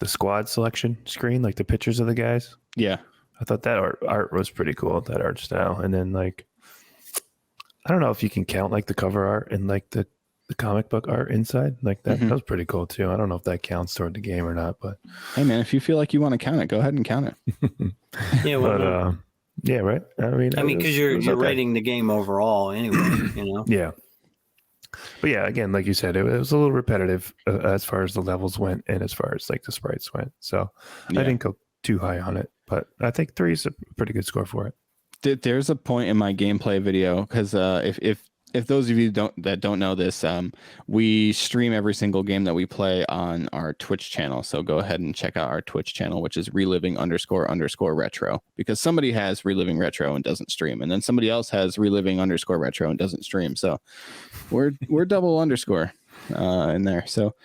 squad selection screen, like the pictures of the guys. Yeah. I thought that art was pretty cool, that art style. And then like, I don't know if you can count like the cover art and like the comic book art inside, like that. That was pretty cool too. I don't know if that counts toward the game or not, but hey man, if you feel like you want to count it, go ahead and count it. Yeah, well, but yeah, right. I mean, because you're rating the game overall anyway. Yeah. But yeah, again, like you said, it was a little repetitive as far as the levels went and as far as like the sprites went. So I didn't go too high on it, but I think 3 is a pretty good score for it. There's a point in my gameplay video because if those of you that don't know this, we stream every single game that we play on our Twitch channel. So go ahead and check out our Twitch channel, which is reliving__retro, because somebody has Reliving Retro and doesn't stream, and then somebody else has Reliving_retro and doesn't stream. So we're double underscore in there. So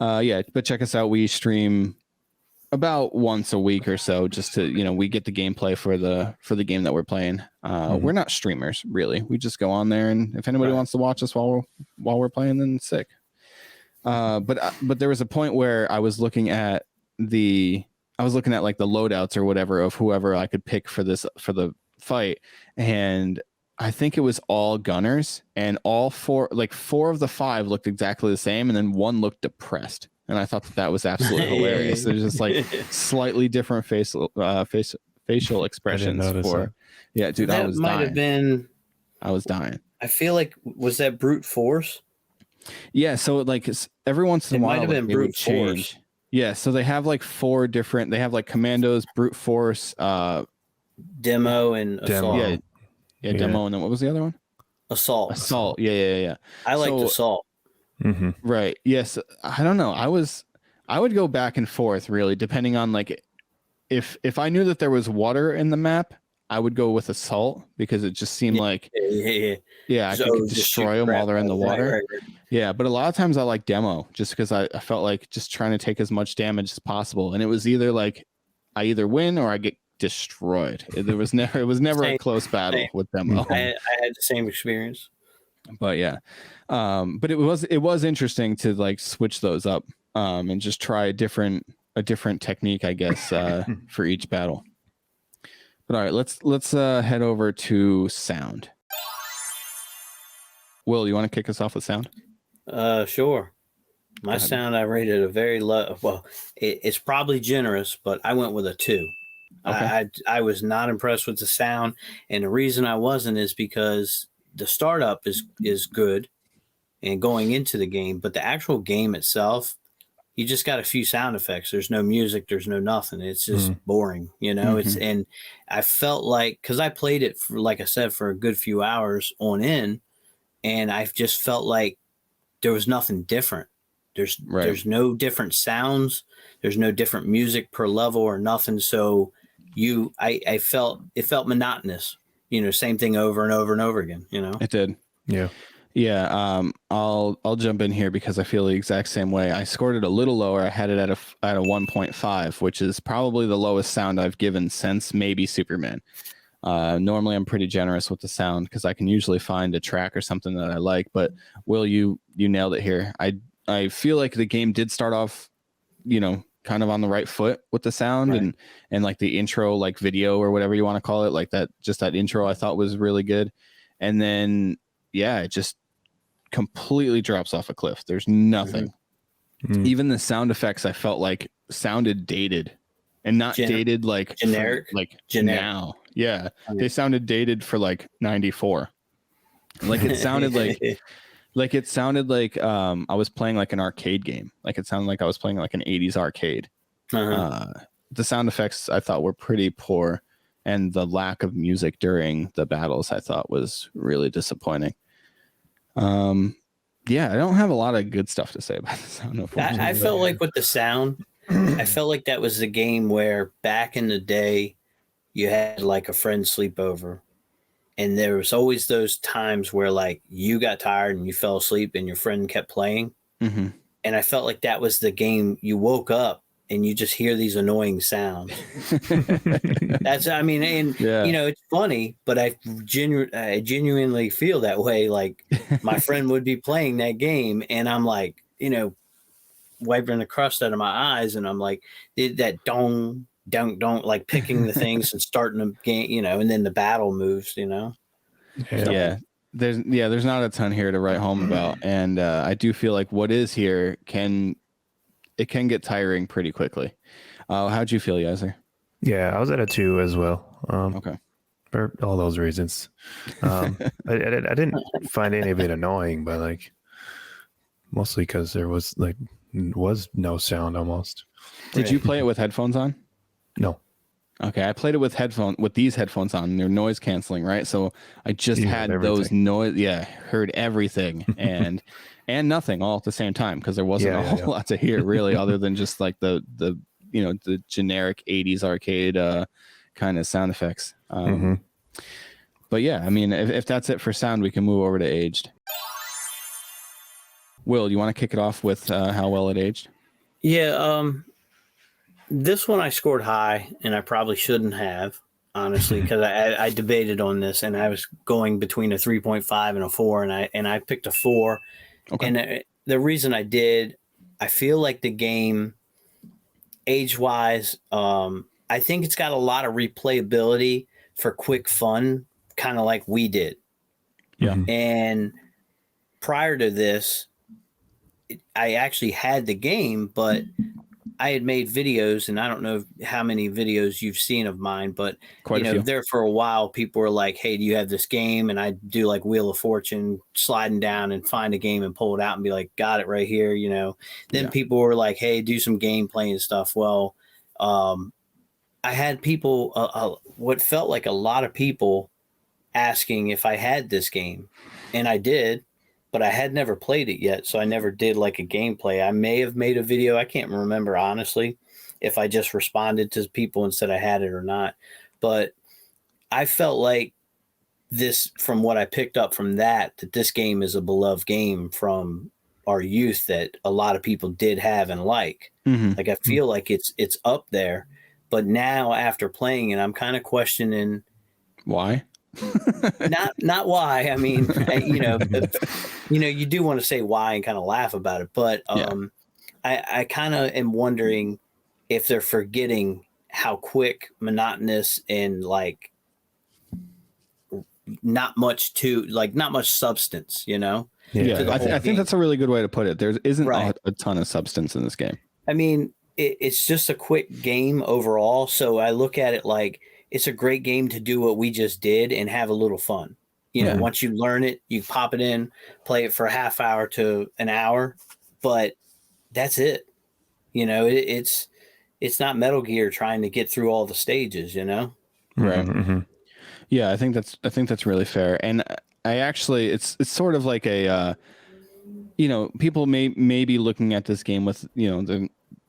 yeah, but check us out. We stream about once a week or so, just to we get the gameplay for the game that we're playing. We're not streamers really. We just go on there, and if anybody wants to watch us while we're playing, then sick. But there was a point where I was looking at like the loadouts or whatever of whoever I could pick for the fight, and I think it was all gunners, and all four of the 5 looked exactly the same, and then one looked depressed. And I thought that was absolutely hilarious. There's just like slightly different facial expressions for. Yeah, dude, I was dying. That might have been. I was dying. I feel like, was that brute force? Yeah, so like every once in a while, might have been brute force. Yeah, so they have like 4 different. They have like commandos, brute force, demo, and assault. Yeah, demo, and then what was the other one? Assault. Yeah. I liked assault. Right. Yes. I don't know. I would go back and forth really, depending on like if I knew that there was water in the map, I would go with assault because it just seemed like I could destroy them while they're in the water. Right. Yeah, but a lot of times I like demo just because I felt like just trying to take as much damage as possible, and it was either like I either win or I get destroyed. It was never a close battle with demo. I had the same experience. But yeah, but it was interesting to like switch those up and just try a different technique, I guess, for each battle. But all right, let's head over to sound. Will, you want to kick us off with sound? Sure. My sound, I rated a very low. Well, it's probably generous, but I went with a 2. Okay. I was not impressed with the sound, and the reason I wasn't is because the startup is good and going into the game, but the actual game itself, you just got a few sound effects. There's no music, there's no nothing. It's just boring, and I felt like, because I played it for, like I said, for a good few hours on end, and I just felt like there was nothing different. There's no different sounds. There's no different music per level or nothing. So I felt it felt monotonous. Same thing over and over and over again. It did. Yeah. Yeah. I'll jump in here because I feel the exact same way. I scored it a little lower. I had it at a 1.5, which is probably the lowest sound I've given since maybe Superman. Normally I'm pretty generous with the sound because I can usually find a track or something that I like. But Will, you nailed it here. I feel like the game did start off, kind of on the right foot with the sound, right. and like the intro, like video or whatever you want to call it, like that intro I thought was really good. And then, yeah, it just completely drops off a cliff. There's nothing. Mm-hmm. Even the sound effects I felt like sounded dated, and not dated like generic, generic. Now. Yeah. They sounded dated for like 94. Like it sounded like I was playing like an arcade game. Like it sounded like I was playing like an 80s arcade. The sound effects I thought were pretty poor, and the lack of music during the battles I thought was really disappointing. Yeah, I don't have a lot of good stuff to say about the sound. I felt like with the sound, I felt like that was the game where back in the day you had like a friend sleepover, and there was always those times where like you got tired and you fell asleep and your friend kept playing. Mm-hmm. And I felt like that was the game. You woke up and you just hear these annoying sounds. It's funny, but I genuinely feel that way. Like my friend would be playing that game and I'm like, wiping the crust out of my eyes. And I'm like, did that dong, like picking the things and starting the game, and then the battle moves, Yeah. There's not a ton here to write home about. And I do feel like what is here can get tiring pretty quickly. How'd you feel, Yaiser? Yeah, I was at a 2 as well. Okay. For all those reasons. I didn't find any of it annoying, but like mostly because there was no sound almost. Did you play it with headphones on? No. Okay, I played it with these headphones on. They're noise canceling, right? So I just had those noise. Yeah, heard everything and nothing all at the same time because there wasn't a whole lot to hear really, other than just like the generic 80s arcade kind of sound effects. But yeah, I mean, if that's it for sound, we can move over to aged. Will, you want to kick it off with how well it aged? Yeah. This one I scored high, and I probably shouldn't have, honestly, because I debated on this, and I was going between a 3.5 and a 4, and I picked a 4. Okay. And the reason I did, I feel like the game, age-wise, I think it's got a lot of replayability for quick fun, kind of like we did. Yeah. And prior to this, I actually had the game, but I had made videos, and I don't know how many videos you've seen of mine, but there for a while, people were like, "Hey, do you have this game?" And I do like Wheel of Fortune, sliding down and find a game and pull it out and be like, "Got it right here," Then people were like, "Hey, do some gameplay and stuff." Well, I had people, what felt like a lot of people, asking if I had this game, and I did. But I had never played it yet, so I never did like a gameplay. I may have made a video. I can't remember, honestly, if I just responded to people and said I had it or not. But I felt like this, from what I picked up from that this game is a beloved game from our youth that a lot of people did have and like. Mm-hmm. Like I feel like it's up there. But now after playing it, I'm kind of questioning why. not why. I mean, you do want to say why and kind of laugh about it, but I kind of am wondering if they're forgetting how quick, monotonous, and like not much substance, Yeah, I think that's a really good way to put it. There isn't a ton of substance in this game. I mean, it's just a quick game overall. So I look at it like it's a great game to do what we just did and have a little fun. Once you learn it, you pop it in, play it for a half hour to an hour, but that's it. It's not Metal Gear trying to get through all the stages, Right. Mm-hmm. Yeah, I think that's really fair. And I actually, it's sort of like a, people may be looking at this game with,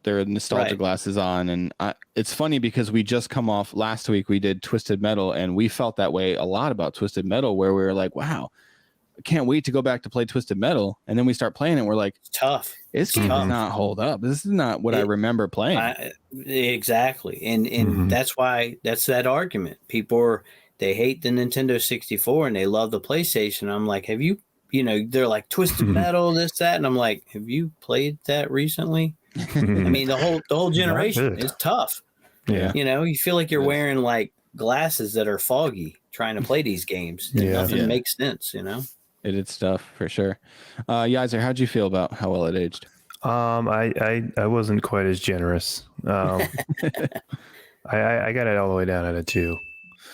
their nostalgia glasses on. And it's funny because we just come off last week, we did Twisted Metal, and we felt that way a lot about Twisted Metal, where we were like, wow, I can't wait to go back to play Twisted Metal. And then we start playing it. We're like, it's tough. This game does not hold up. This is not what I remember playing. Exactly. And that's why that's that argument. People they hate the Nintendo 64 and they love the PlayStation. I'm like, have you, they're like Twisted Metal, this, that. And I'm like, have you played that recently? I mean, the whole generation is tough. Yeah. You feel like you're wearing like glasses that are foggy trying to play these games. And nothing makes sense, It's tough for sure. Yaiser, how'd you feel about how well it aged? I wasn't quite as generous. I got it all the way down at a 2.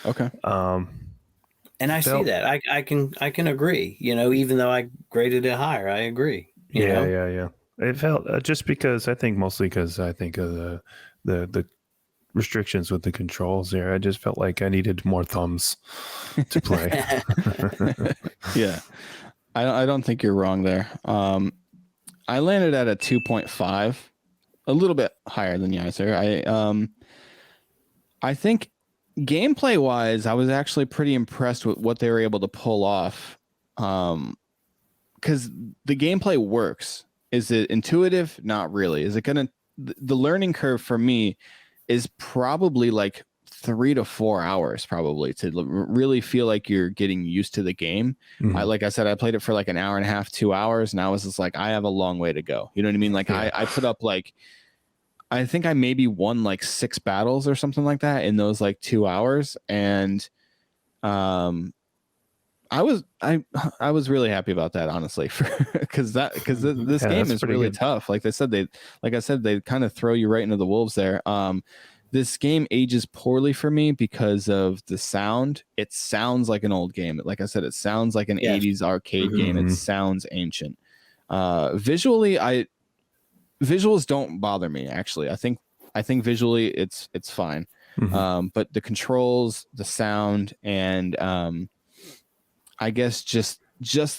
Okay. And I see that. I can agree. Even though I graded it higher, I agree. Yeah. It felt just because mostly because I think of the restrictions with the controls there. I just felt like I needed more thumbs to play. Yeah, I don't think you're wrong there. I landed at a 2.5, a little bit higher than Yaiser. I think gameplay wise, I was actually pretty impressed with what they were able to pull off. Because the gameplay works. Is it intuitive? Not really. Is it gonna? The learning curve for me is probably like 3 to 4 hours, probably, to really feel like you're getting used to the game. Like I said, I played it for like an hour and a half, 2 hours, and I was just like, I have a long way to go. You know what I mean? Like I put up like, I think I maybe won like 6 battles or something like that in those like 2 hours, and I was really happy about that, honestly, because this game is really tough. Like I said, they kind of throw you right into the wolves there. This game ages poorly for me because of the sound. It sounds like an old game. Like I said, it sounds like an 80s arcade game. It sounds ancient. Visually, visuals don't bother me, actually. I think visually it's fine. But the controls, the sound, and I guess just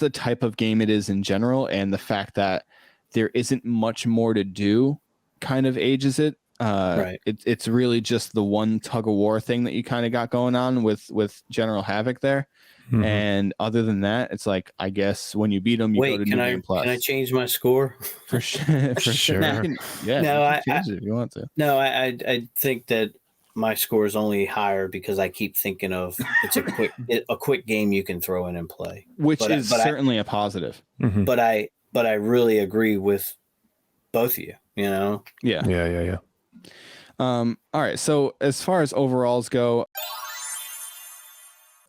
the type of game it is in general, and the fact that there isn't much more to do kind of ages it. It's really just the one tug of war thing that you kind of got going on with General Havoc there. And other than that, it's like, I guess when you beat them, you go to New Game Plus. Can I change my score? For sure. No, you can change it if you want to. No, I think that my score is only higher because I keep thinking of it's a quick game you can throw in and play, which is certainly a positive. But I really agree with both of you. Yeah. All right. So as far as overalls go,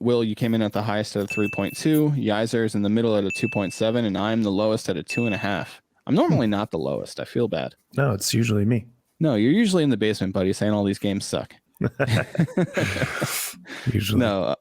Will, you came in at the highest at a 3.2. Yaiser's in the middle at a 2.7, and I'm the lowest at a 2.5. I'm normally not the lowest. I feel bad. No, it's usually me. No, you're usually in the basement, buddy, saying all these games suck. Usually. No,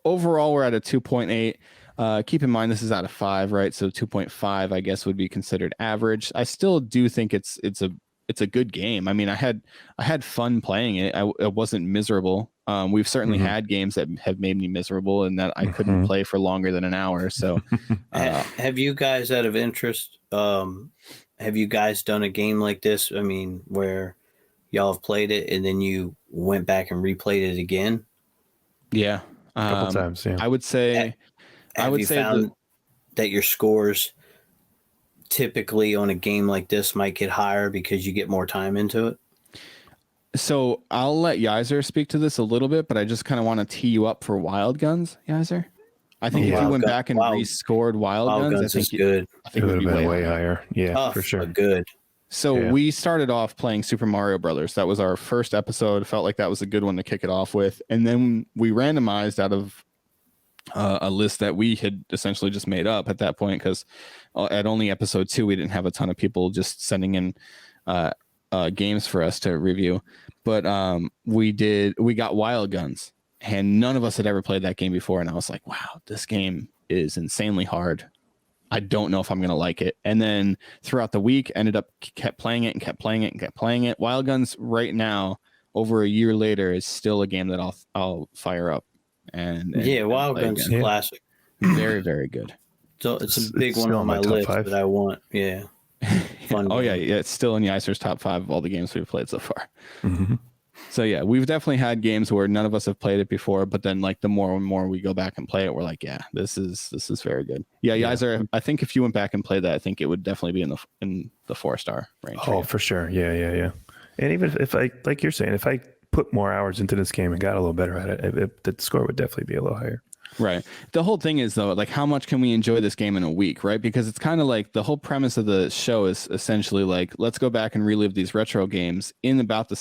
overall we're at a 2.8. Keep in mind this is out of 5, right? So 2.5, I guess, would be considered average. I still do think it's a good game. I mean, I had fun playing it. I wasn't miserable. We've certainly had games that have made me miserable and that I couldn't play for longer than an hour. So, have you guys, out of interest, have you guys done a game like this? I mean, where y'all have played it and then you went back and replayed it again? Yeah, a couple times. Yeah, I would say. Have you found that your scores typically on a game like this might get higher because you get more time into it? So I'll let Yaiser speak to this a little bit, but I just kind of want to tee you up for Wild Guns, Yaiser. I think if you went back and rescored Wild Guns, I think good. I think it would have been way higher. Yeah, for sure. Good. So we started off playing Super Mario Brothers. That was our first episode. Felt like that was a good one to kick it off with. And then we randomized out of a list that we had essentially just made up at that point, because at only episode 2, we didn't have a ton of people just sending in games for us to review. But we got Wild Guns, and none of us had ever played that game before. And I was like, wow, this game is insanely hard. I don't know if I'm going to like it. And then throughout the week, kept playing it. Wild Guns right now, over a year later, is still a game that I'll fire up. And Wild Guns is classic. Very, very good. So it's a big one on my list that I want. Yeah. Fun yeah. It's still in Yaiser's top 5 of all the games we've played so far. Mm-hmm. So yeah, we've definitely had games where none of us have played it before, but then like the more and more we go back and play it, we're like, yeah, this is very good. Yeah, Yaiser, I think if you went back and played that, I think it would definitely be in the 4-star range. Oh, for sure. Yeah. And even if I, like you're saying, if I put more hours into this game and got a little better at it, the score would definitely be a little higher. Right. The whole thing is though, like how much can we enjoy this game in a week, right? Because it's kind of like the whole premise of the show is essentially like, let's go back and relive these retro games in about the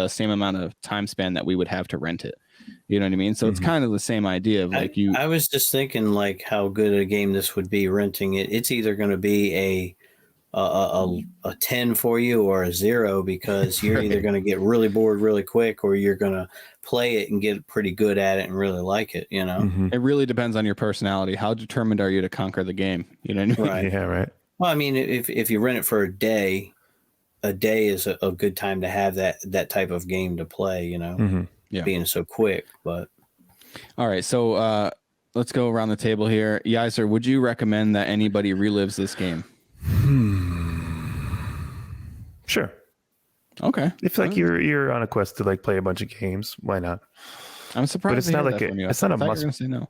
same amount of time span that we would have to rent it. You know what I mean? So it's kind of the same idea of like I was just thinking like how good a game this would be renting it. It's either going to be a 10 for you or a 0 because you're either going to get really bored really quick or you're going to play it and get pretty good at it and really like it, you know. It really depends on your personality. How determined are you to conquer the game? You know what I mean? Right. Yeah, right. Well, I mean, if you rent it for a day is a good time to have that type of game to play, you know. Yeah. Being so quick. But all right, so let's go around the table here. Yaiser, would you recommend that anybody relives this game? Sure. Okay. If like you're on a quest to like play a bunch of games, why not? I'm surprised. But it's not like it's not a must. Say no.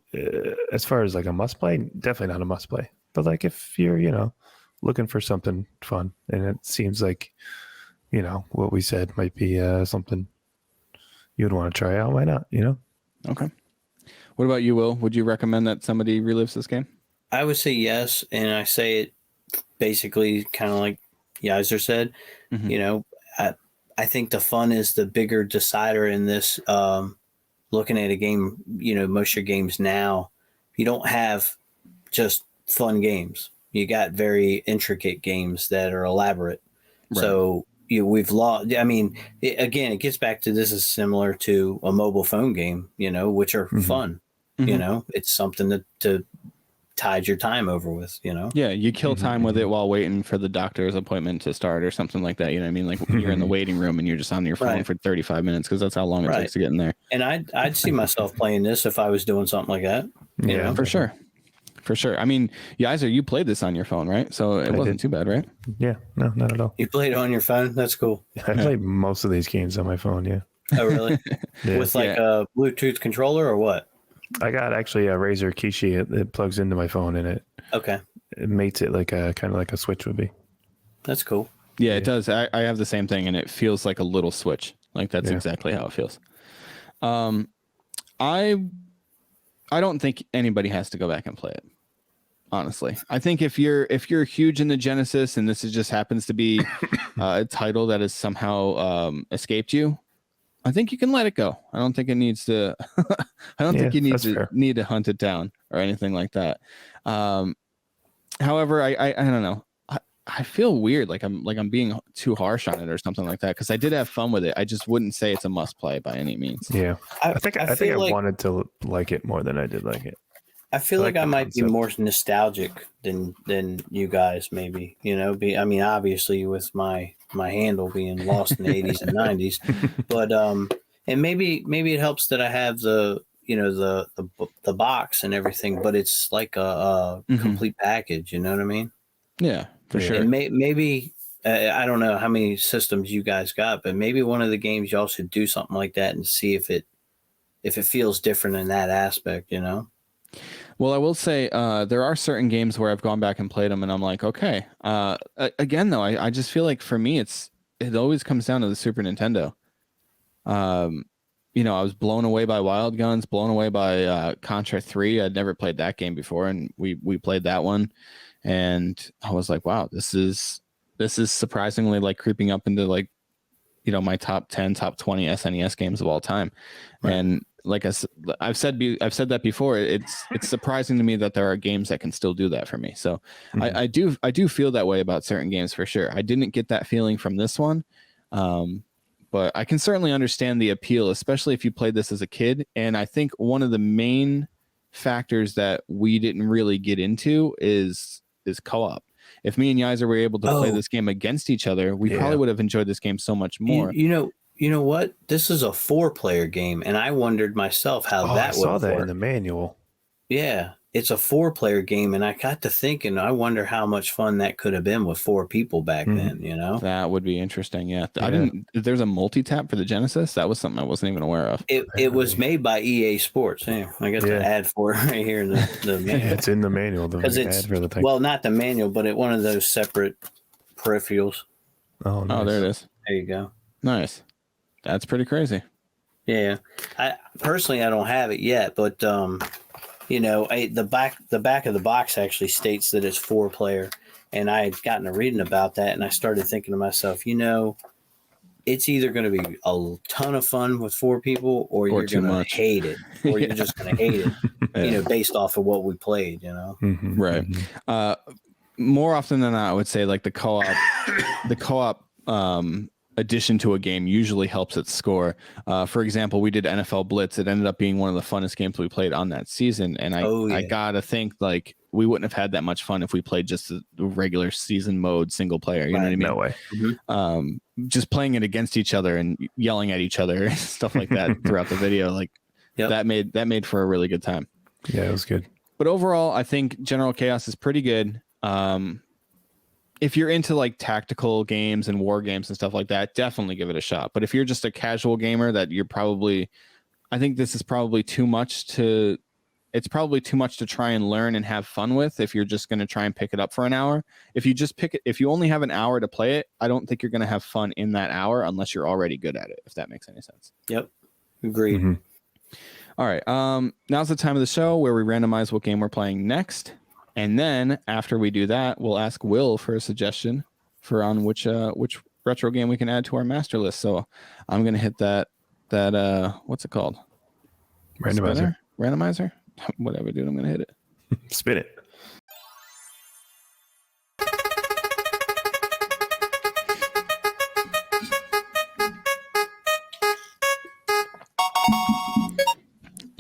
As far as like a must play, definitely not a must play. But like if you're looking for something fun, and it seems like what we said might be something you'd want to try out, why not? Okay. What about you, Will? Would you recommend that somebody relives this game? I would say yes, and I say it basically kind of like Yaiser said. I think the fun is the bigger decider in this. Looking at a game, most of your games now, you don't have just fun games. You got very intricate games that are elaborate. Right. So we've lost. I mean, it gets back to this is similar to a mobile phone game, which are fun. It's something to tide your time over with, Yeah, you kill time with it while waiting for the doctor's appointment to start or something like that. You know what I mean? Like when you're in the waiting room and you're just on your phone for 35 minutes because that's how long it takes to get in there. And I'd see myself playing this if I was doing something like that. Yeah, for sure. For sure. I mean, Yaiser, you played this on your phone, right? So it wasn't too bad, right? Yeah, no, not at all. You played it on your phone? That's cool. I played most of these games on my phone, yeah. Oh, really? With like a Bluetooth controller or what? I got actually a Razer Kishi. It plugs into my phone and it mates it like kind of like a Switch would be. That's cool. Yeah, it does. I have the same thing and it feels like a little Switch. Like that's exactly how it feels. I don't think anybody has to go back and play it. Honestly, I think if you're huge into Genesis and this just happens to be a title that has somehow escaped you, I think you can let it go. I don't think it needs to. I don't think you need to hunt it down or anything like that. However, I don't know. I feel weird, like I'm being too harsh on it or something like that because I did have fun with it. I just wouldn't say it's a must play by any means. Yeah, I think I wanted to like it more than I did like it. I feel like I might be more nostalgic than you guys, maybe. I mean, obviously with my handle being lost in the 80s and 90s, but and maybe it helps that I have the the box and everything, but it's like a complete package. You know what I mean? Yeah, for sure. And maybe I don't know how many systems you guys got, but maybe one of the games y'all should do something like that and see if it feels different in that aspect. Well, I will say there are certain games where I've gone back and played them and I'm like, okay. Again, though, I just feel like for me, it always comes down to the Super Nintendo. I was blown away by Wild Guns, blown away by Contra 3. I'd never played that game before, and we played that one. And I was like, wow, this is surprisingly like creeping up into like, my top 10, top 20 SNES games of all time. Right. And like I've said that before. It's surprising to me that there are games that can still do that for me. So I do feel that way about certain games for sure. I didn't get that feeling from this one, but I can certainly understand the appeal, especially if you played this as a kid. And I think one of the main factors that we didn't really get into is co-op. If me and Yaiser were able to play this game against each other, we probably would have enjoyed this game so much more. You know what? This is a 4-player game, and I wondered myself how that would work. I saw that in the manual. Yeah, it's a 4-player game, and I got to thinking, I wonder how much fun that could have been with 4 people back then. You know, that would be interesting. Yeah, I didn't. There's a multi-tap for the Genesis. That was something I wasn't even aware of. It was made by EA Sports. Yeah, I got the ad for it right here in the manual. It's in the manual. Because it's not the manual, but one of those separate peripherals. Oh, nice. Oh, there it is. There you go. Nice. That's pretty crazy. Yeah, I personally don't have it yet, but the back of the box actually states that it's 4-player, and I had gotten to reading about that, and I started thinking to myself, it's either going to be a ton of fun with 4 people, or you're going to hate it, or you're just going to hate it, based off of what we played, Mm-hmm. Right. More often than not, I would say like the co-op addition to a game usually helps it score. For example, we did NFL Blitz. It ended up being one of the funnest games we played on that season. And I gotta think like we wouldn't have had that much fun if we played just the regular season mode single player. You know what I mean? No way. Mm-hmm. Just playing it against each other and yelling at each other, stuff like that throughout the video. Like that made for a really good time. Yeah, it was good. But overall, I think General Chaos is pretty good. If you're into like tactical games and war games and stuff like that, definitely give it a shot. But if you're just a casual gamer, I think this is probably too much to try and learn and have fun with. If you're just going to try and pick it up for an hour, if you only have an hour to play it, I don't think you're going to have fun in that hour unless you're already good at it, if that makes any sense. Yep. Agreed. Mm-hmm. All right. Now's the time of the show where we randomize what game we're playing next. And then after we do that, we'll ask Will for a suggestion for on which retro game we can add to our master list. So I'm going to hit that what's it called? Randomizer. Randomizer? Whatever, dude. I'm going to hit it. Spin it.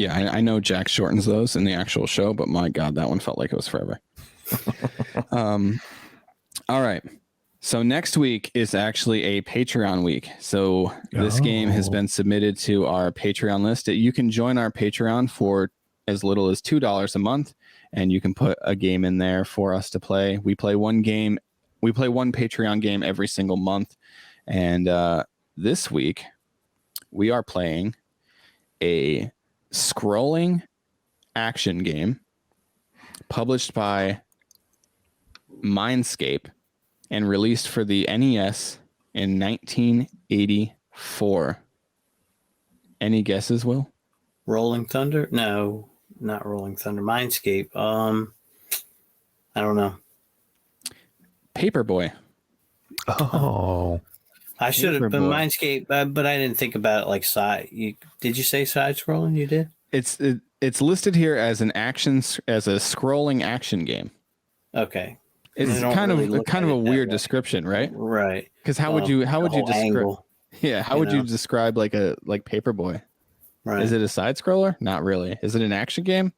Yeah, I know Jack shortens those in the actual show, but my God, that one felt like it was forever. All right. So next week is actually a Patreon week. So this game has been submitted to our Patreon list. You can join our Patreon for as little as $2 a month, and you can put a game in there for us to play. We play one game. We play one Patreon game every single month. And this week, we are playing a scrolling action game published by Mindscape and released for the NES in 1984. Any guesses, Will? Rolling Thunder? No, not Rolling Thunder. Mindscape. I don't know. Paperboy. Oh. I should have been Mindscape, but I didn't think about it like side. Did you say side scrolling? You did? It's listed here as a scrolling action game. Okay. It's kind of a weird description, right? Right. Because how would you describe? Yeah, how would you describe like Paperboy? Right. Is it a side scroller? Not really. Is it an action game?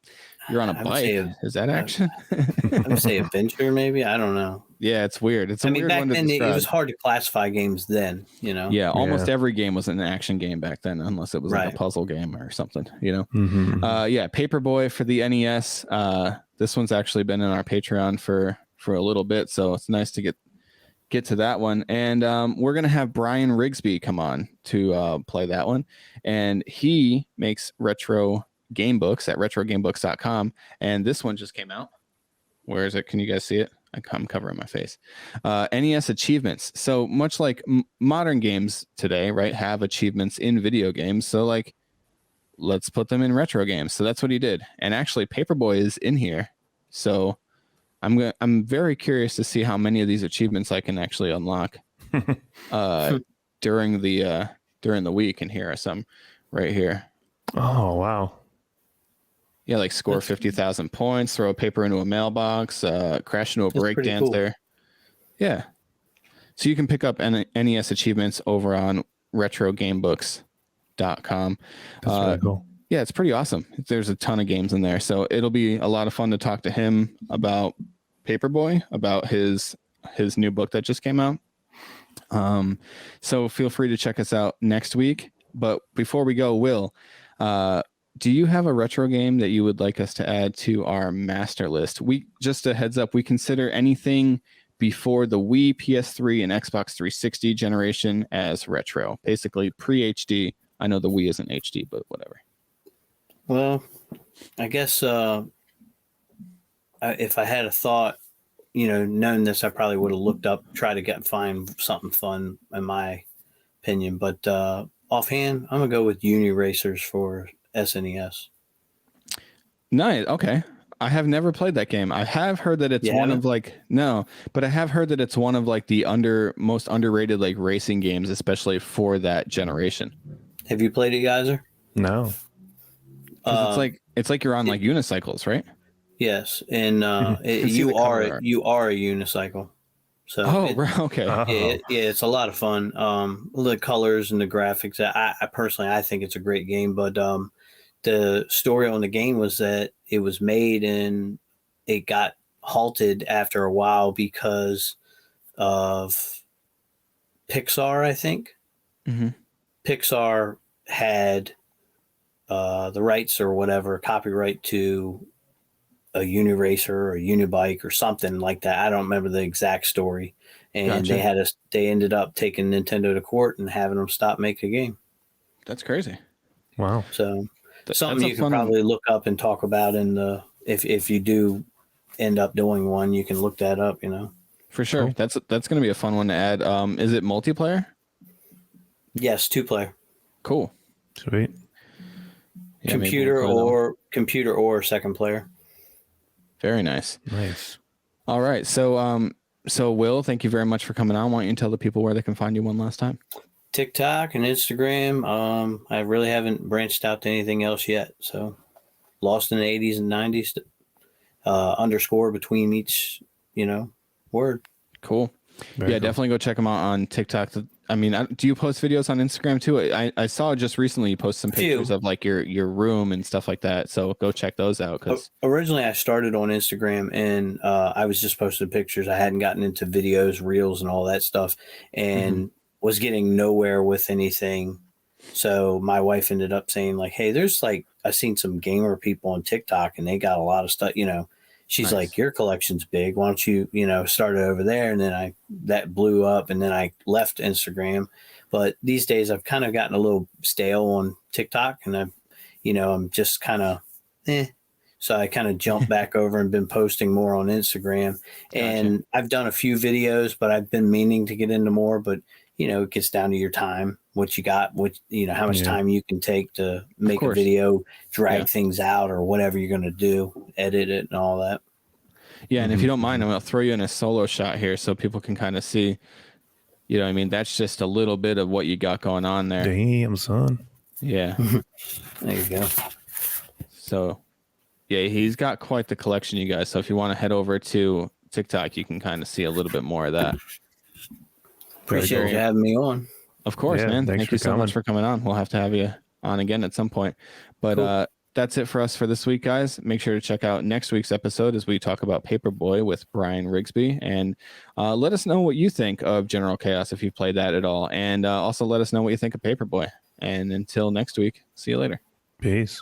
You're on a bike. Is that action? I would say adventure, maybe. I don't know. Yeah, it's weird. It's a weird one to describe. It was hard to classify games then, Yeah, almost every game was an action game back then, unless it was like a puzzle game or something, Mm-hmm. Paperboy for the NES. This one's actually been in our Patreon for a little bit, so it's nice to get to that one. And we're gonna have Brian Rigsby come on to play that one, and he makes retro game books at retrogamebooks.com, and this one just came out. Where is it? Can you guys see it? I'm covering my face. NES achievements. So much like modern games today, right, have achievements in video games. So like, let's put them in retro games. So that's what he did. And actually, Paperboy is in here. So I'm very curious to see how many of these achievements I can actually unlock during the week. And here are some right here. Oh wow. Yeah, like score 50,000 points, throw a paper into a mailbox, crash into a breakdance cool. There. Yeah. So you can pick up NES achievements over on retrogamebooks.com. That's really cool. Yeah, it's pretty awesome. There's a ton of games in there. So it'll be a lot of fun to talk to him about Paperboy, about his new book that just came out. So feel free to check us out next week. But before we go, Will, do you have a retro game that you would like us to add to our master list? We just a heads up, we consider anything before the Wii, PS3, and Xbox 360 generation as retro, basically pre-HD. I know the Wii isn't HD, but whatever. Well, I guess if I had a thought, knowing this, I probably would have looked up, try to find something fun in my opinion. But offhand, I'm gonna go with Uni Racers for SNES. Nice. Okay. I have never played that game. I have heard that it's but I have heard that it's one of like the most underrated like racing games, especially for that generation. Have you played it, Yaiser? No. It's like you're on like unicycles, right? Yes, and you are a unicycle. So okay. It's a lot of fun. The colors and the graphics. I personally think it's a great game, but the story on the game was that it was made and it got halted after a while because of Pixar, I think. Mm-hmm. Pixar had the rights or whatever, copyright to a Uniracer or a Unibike or something like that. I don't remember the exact story. And Gotcha. they ended up taking Nintendo to court and having them stop making a game. That's crazy. Wow. So something you can probably look up and talk about if you do end up doing one, you can look that up, For sure. Cool. That's going to be a fun one to add. Is it multiplayer? Yes, 2-player. Cool. Sweet. Yeah, computer or second player. Very nice. Nice. All right. So Will, thank you very much for coming on. Why don't you tell the people where they can find you one last time? TikTok and Instagram. I really haven't branched out to anything else yet. So lost in the 80s and 90s, underscore between each, word. Cool. Very cool. Definitely go check them out on TikTok. I mean, do you post videos on Instagram too? I saw just recently you post some pictures of like your room and stuff like that. So go check those out. Because originally I started on Instagram and I was just posting pictures. I hadn't gotten into videos, reels, and all that stuff, and was getting nowhere with anything. So my wife ended up saying like, "Hey, there's like I've seen some gamer people on TikTok and they got a lot of stuff, She's like, your collection's big. Why don't you, start it over there? And then that blew up and then I left Instagram. But these days I've kind of gotten a little stale on TikTok and I'm just kind of, So I kind of jumped back over and been posting more on Instagram. Gotcha. And I've done a few videos, but I've been meaning to get into more, but it gets down to your time, what you got, how much time you can take to make a video, drag things out or whatever you're going to do, edit it and all that. Yeah. And if you don't mind, I'm going to throw you in a solo shot here so people can kind of see, that's just a little bit of what you got going on there. Damn, son. Yeah. There you go. So yeah, he's got quite the collection, you guys. So if you want to head over to TikTok, you can kind of see a little bit more of that. Appreciate you having me on. Of course, man. Thank you so much for coming on. We'll have to have you on again at some point. But cool. That's it for us for this week, guys. Make sure to check out next week's episode as we talk about Paperboy with Brian Rigsby. And let us know what you think of General Chaos if you've played that at all. And also let us know what you think of Paperboy. And until next week, see you later. Peace.